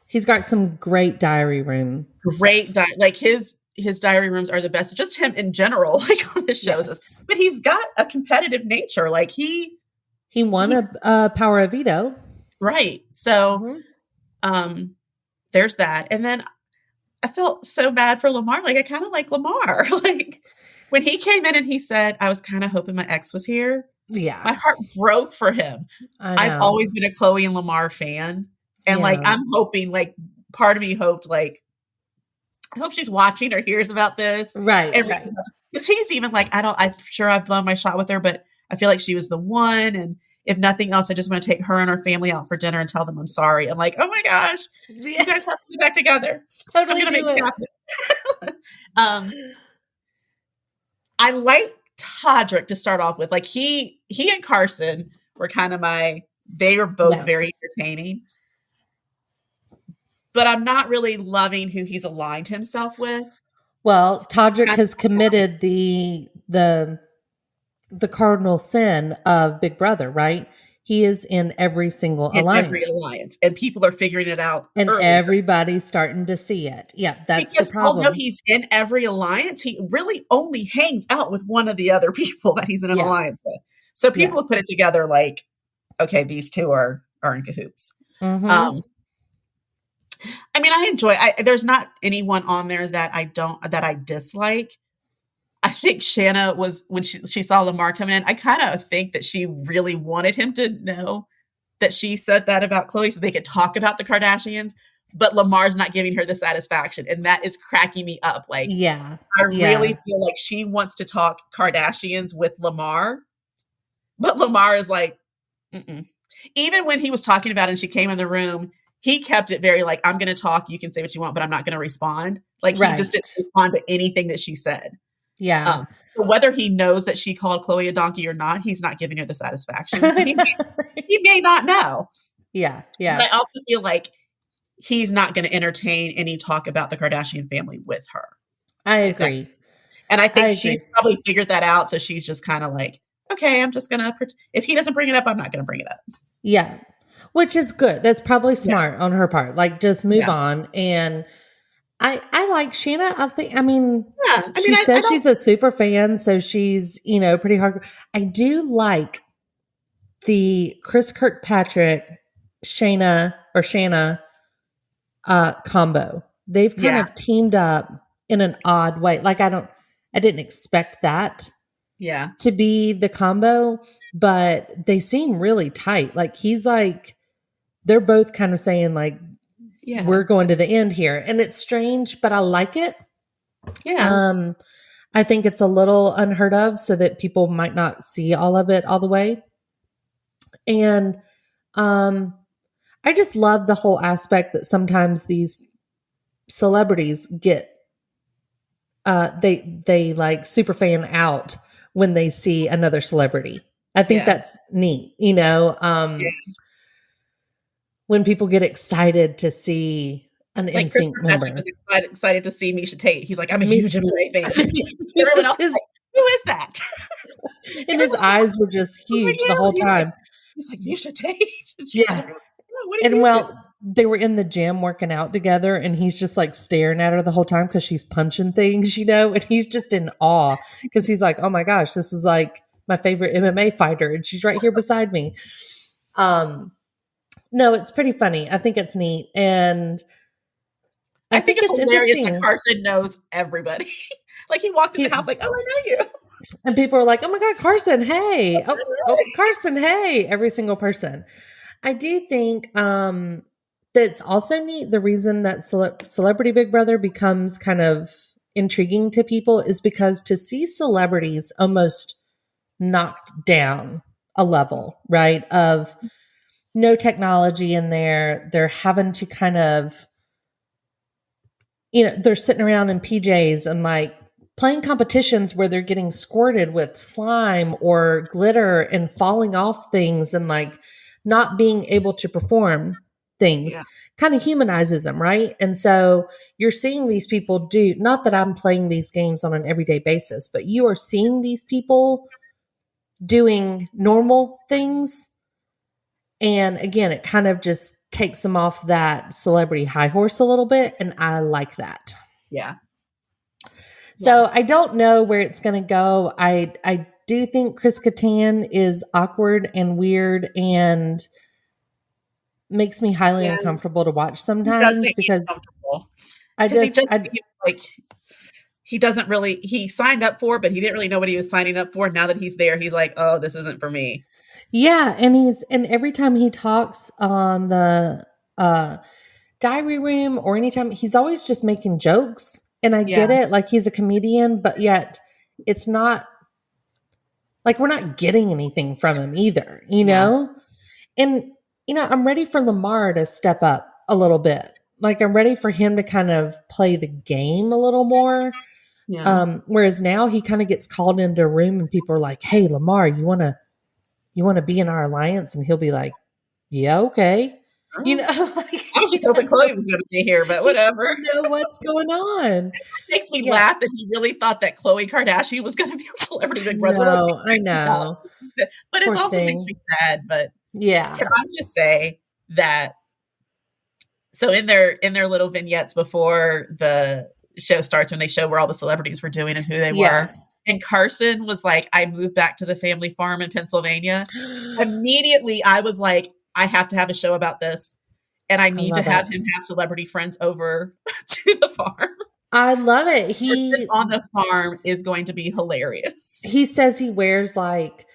[SPEAKER 4] He's got some great diary room.
[SPEAKER 3] Like his diary rooms are the best. Just him in general, like on the shows. Yes. But he's got a competitive nature. Like he
[SPEAKER 4] won a power of veto.
[SPEAKER 3] Right. So there's that. And then I felt so bad for Lamar. Like I kind of like Lamar. Like when he came in and he said, I was kind of hoping my ex was here.
[SPEAKER 4] Yeah.
[SPEAKER 3] My heart broke for him. I've always been a Chloe and Lamar fan. And like, I'm hoping, like, part of me hoped, like, I hope she's watching or hears about this.
[SPEAKER 4] Right.
[SPEAKER 3] Because he's even like, I'm sure I've blown my shot with her, but I feel like she was the one. And if nothing else, I just want to take her and her family out for dinner and tell them I'm sorry. I'm like, oh my gosh, you guys have to be back together.
[SPEAKER 4] Totally
[SPEAKER 3] I'm gonna make it happen. I like Todrick to start off with. Like he and Carson were kind of they were both very entertaining. But I'm not really loving who he's aligned himself with.
[SPEAKER 4] Well, Todrick has committed the cardinal sin of Big Brother, right? He is in every single alliance.
[SPEAKER 3] And people are figuring it out.
[SPEAKER 4] And everybody's starting to see it. Yeah, that's the problem.
[SPEAKER 3] Although he's in every alliance, he really only hangs out with one of the other people that he's in an alliance with. So people have put it together like, okay, these two are in cahoots.
[SPEAKER 4] Mm-hmm.
[SPEAKER 3] I mean, I enjoy. There's not anyone on there that I dislike. I think Shanna was when she saw Lamar come in. I kind of think that she really wanted him to know that she said that about Chloe, so they could talk about the Kardashians. But Lamar's not giving her the satisfaction, and that is cracking me up. Like,
[SPEAKER 4] Yeah.
[SPEAKER 3] I really feel like she wants to talk Kardashians with Lamar, but Lamar is like, mm-mm. Even when he was talking about it and she came in the room, he kept it very like, I'm going to talk. You can say what you want, but I'm not going to respond. Like, he just didn't respond to anything that she said.
[SPEAKER 4] Yeah.
[SPEAKER 3] So whether he knows that she called Chloe a donkey or not, he's not giving her the satisfaction. He may not know.
[SPEAKER 4] Yeah. Yeah.
[SPEAKER 3] But I also feel like he's not going to entertain any talk about the Kardashian family with her.
[SPEAKER 4] I agree.
[SPEAKER 3] And I think she's probably figured that out. So she's just kind of like, okay, I'm just going to, if he doesn't bring it up, I'm not going to bring it up.
[SPEAKER 4] Yeah. Which is good. That's probably smart on her part. Like, just move on. And I like Shanna. I mean, she says she's a super fan. So she's, pretty hard. I do like the Chris Kirkpatrick, Shanna combo. They've kind of teamed up in an odd way. Like, I didn't expect that to be the combo, but they seem really tight. Like, they're both kind of saying like, we're going to the end here, and it's strange, but I like it. Yeah. I think it's a little unheard of, so that people might not see all of it all the way. And, I just love the whole aspect that sometimes these celebrities get, they like super fan out when they see another celebrity. I think that's neat, when people get excited to see an
[SPEAKER 3] like
[SPEAKER 4] NSYNC member.
[SPEAKER 3] Was excited to see Misha Tate. He's like, I'm a huge MMA fan. Everyone else is like, who is that?
[SPEAKER 4] And his eyes were just huge the whole time.
[SPEAKER 3] He's like, Misha Tate?
[SPEAKER 4] Yeah. And they were in the gym working out together, and he's just like staring at her the whole time because she's punching things, and he's just in awe because he's like, oh my gosh, this is like my favorite MMA fighter, and she's right here beside me. No, it's pretty funny. I think it's neat. And I think it's interesting
[SPEAKER 3] that Carson knows everybody. Like, he walked in the house like, oh, I know you.
[SPEAKER 4] And people are like, oh my God, Carson, hey. Oh, Carson, hey. Every single person. I do think that's also neat. The reason that Celebrity Big Brother becomes kind of intriguing to people is because to see celebrities almost knocked down a level, right, of no technology in there. They're having to kind of, they're sitting around in PJs and like playing competitions where they're getting squirted with slime or glitter and falling off things and like not being able to perform things kind of humanizes them, right? And so you're seeing these people do, not that I'm playing these games on an everyday basis, but you are seeing these people doing normal things. And again, it kind of just takes them off that celebrity high horse a little bit. And I like that.
[SPEAKER 3] Yeah.
[SPEAKER 4] So I don't know where it's going to go. I do think Chris Kattan is awkward and weird and makes me highly uncomfortable to watch sometimes because
[SPEAKER 3] he signed up for, but he didn't really know what he was signing up for. Now that he's there, he's like, oh, this isn't for me.
[SPEAKER 4] Yeah. And every time he talks on the diary room or anytime, he's always just making jokes. And I get it. Like, he's a comedian, but yet it's not like we're not getting anything from him either, And, I'm ready for Lamar to step up a little bit. Like, I'm ready for him to kind of play the game a little more. Yeah. Whereas now he kind of gets called into a room and people are like, hey, Lamar, you want to be in our alliance? And he'll be like, yeah, okay.
[SPEAKER 3] I was just hoping Chloe was going to be here, but whatever.
[SPEAKER 4] I don't know what's going on.
[SPEAKER 3] It makes me laugh that he really thought that Khloe Kardashian was going to be on Celebrity Big Brother.
[SPEAKER 4] No, I know.
[SPEAKER 3] But it also makes me sad. But can I just say that? So in their little vignettes before the show starts, when they show where all the celebrities were doing and who they were. And Carson was like, I moved back to the family farm in Pennsylvania. Immediately, I was like, I have to have a show about this. and I need to
[SPEAKER 4] love
[SPEAKER 3] have
[SPEAKER 4] it.
[SPEAKER 3] him have celebrity friends over to the farm.
[SPEAKER 4] I love it.
[SPEAKER 3] Kristen on the farm is going to be hilarious.
[SPEAKER 4] He says he wears like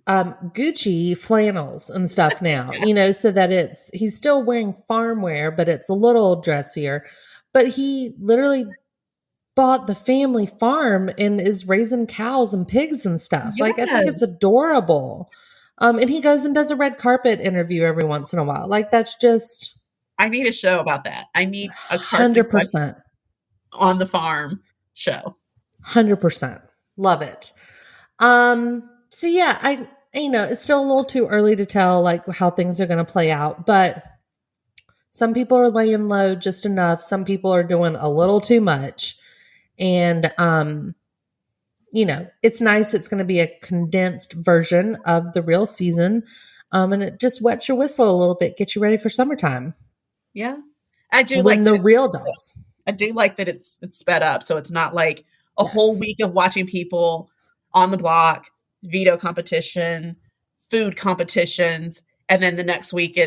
[SPEAKER 4] Gucci flannels and stuff now, so that he's still wearing farm wear, but it's a little dressier. But he literally bought the family farm and is raising cows and pigs and stuff. Like, I think it's
[SPEAKER 3] Yes.
[SPEAKER 4] adorable. And he goes and does a red carpet interview every once in a while. Like, that's just
[SPEAKER 3] I need a show about that. I need a Carson
[SPEAKER 4] 100%.
[SPEAKER 3] on the farm show.
[SPEAKER 4] 100%. Love it. So yeah, I it's still a little too early to tell like how things are going to play out, but some people are laying low just enough. Some people are doing a little too much. And it's nice. It's going to be a condensed version of the real season. And it just wets your whistle a little bit, get you ready for summertime.
[SPEAKER 3] Yeah. I do
[SPEAKER 4] When
[SPEAKER 3] like
[SPEAKER 4] the
[SPEAKER 3] that
[SPEAKER 4] real does.
[SPEAKER 3] I do like that it's sped up, so it's not like a whole week of watching people on the block, veto competition, food competitions, and then the next week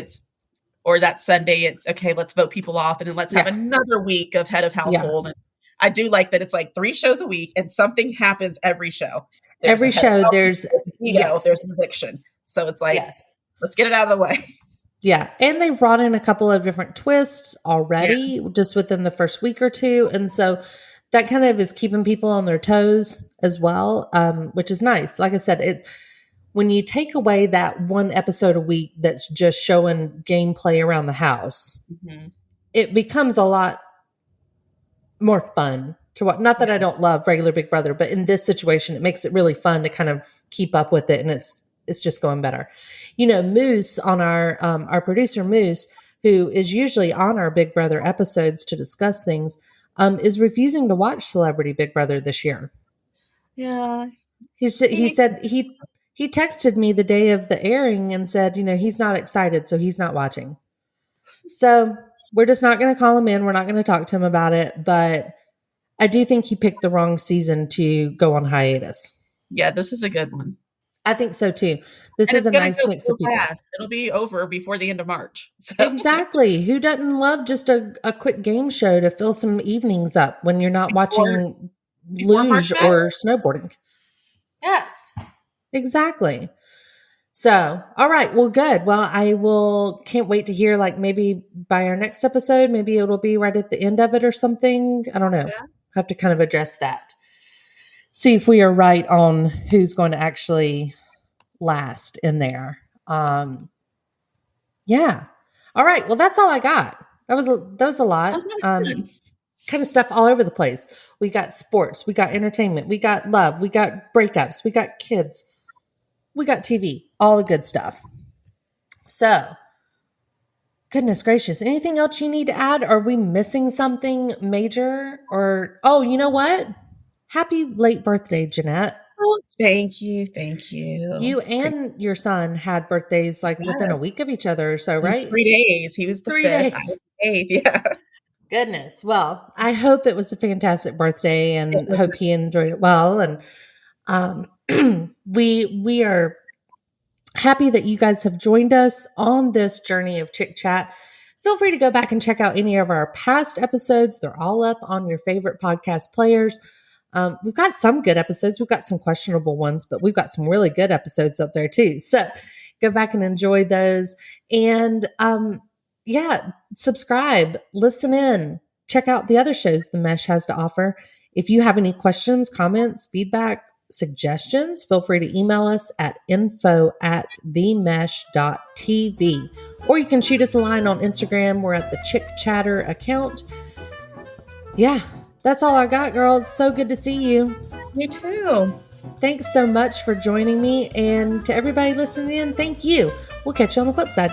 [SPEAKER 3] or that Sunday it's okay, let's vote people off, and then let's have another week of head of household. And I do like that it's like 3 shows a week and something happens every show.
[SPEAKER 4] Every show there's
[SPEAKER 3] a veto, there's an eviction. So it's like let's get it out of the way.
[SPEAKER 4] Yeah. And they've brought in a couple of different twists already just within the first week or two. And so that kind of is keeping people on their toes as well, which is nice. Like I said, it's when you take away that one episode a week that's just showing gameplay around the house, it becomes a lot more fun to watch. Not that I don't love regular Big Brother, but in this situation, it makes it really fun to kind of keep up with it. And it's just going better. Moose on our producer Moose, who is usually on our Big Brother episodes to discuss things, is refusing to watch Celebrity Big Brother this year.
[SPEAKER 3] Yeah.
[SPEAKER 4] He said he texted me the day of the airing and said, he's not excited, so he's not watching. So we're just not going to call him in. We're not going to talk to him about it. But I do think he picked the wrong season to go on hiatus.
[SPEAKER 3] Yeah, this is a good one.
[SPEAKER 4] I think so too. This is a nice mix of people.
[SPEAKER 3] It'll be over before the end of March. So.
[SPEAKER 4] Exactly. Who doesn't love just a quick game show to fill some evenings up when you're not watching luge or snowboarding? Yes, exactly. So, all right. Well, good. Well, can't wait to hear, like, maybe by our next episode, maybe it'll be right at the end of it or something. I don't know. Yeah. Have to kind of address that. See if we are right on who's going to actually last in there. Yeah. All right. Well, that's all I got. That was a lot. Kind of stuff all over the place. We got sports, we got entertainment, we got love, we got breakups, we got kids, we got TV, all the good stuff. So, goodness gracious, anything else you need to add? Are we missing something major? Or, oh, you know what? Happy late birthday, Jeanette.
[SPEAKER 3] Oh, thank you. Thank you.
[SPEAKER 4] You and your son had birthdays like within a week of each other or so, right?
[SPEAKER 3] 3 days. He was the
[SPEAKER 4] 3
[SPEAKER 3] 5th.
[SPEAKER 4] days.
[SPEAKER 3] I was the 8th. Yeah.
[SPEAKER 4] Goodness. Well, I hope it was a fantastic birthday and hope he enjoyed it well. And we are happy that you guys have joined us on this journey of Chick Chat. Feel free to go back and check out any of our past episodes. They're all up on your favorite podcast players. We've got some good episodes. We've got some questionable ones, but we've got some really good episodes up there too. So go back and enjoy those. And subscribe, listen in, check out the other shows The Mesh has to offer. If you have any questions, comments, feedback, suggestions, feel free to email us at info@themesh.tv, or you can shoot us a line on Instagram. We're at the Chick Chatter account. Yeah, that's all I got, girls. So good to see you.
[SPEAKER 3] Me too.
[SPEAKER 4] Thanks so much for joining me. And to everybody listening in, thank you. We'll catch you on the flip side.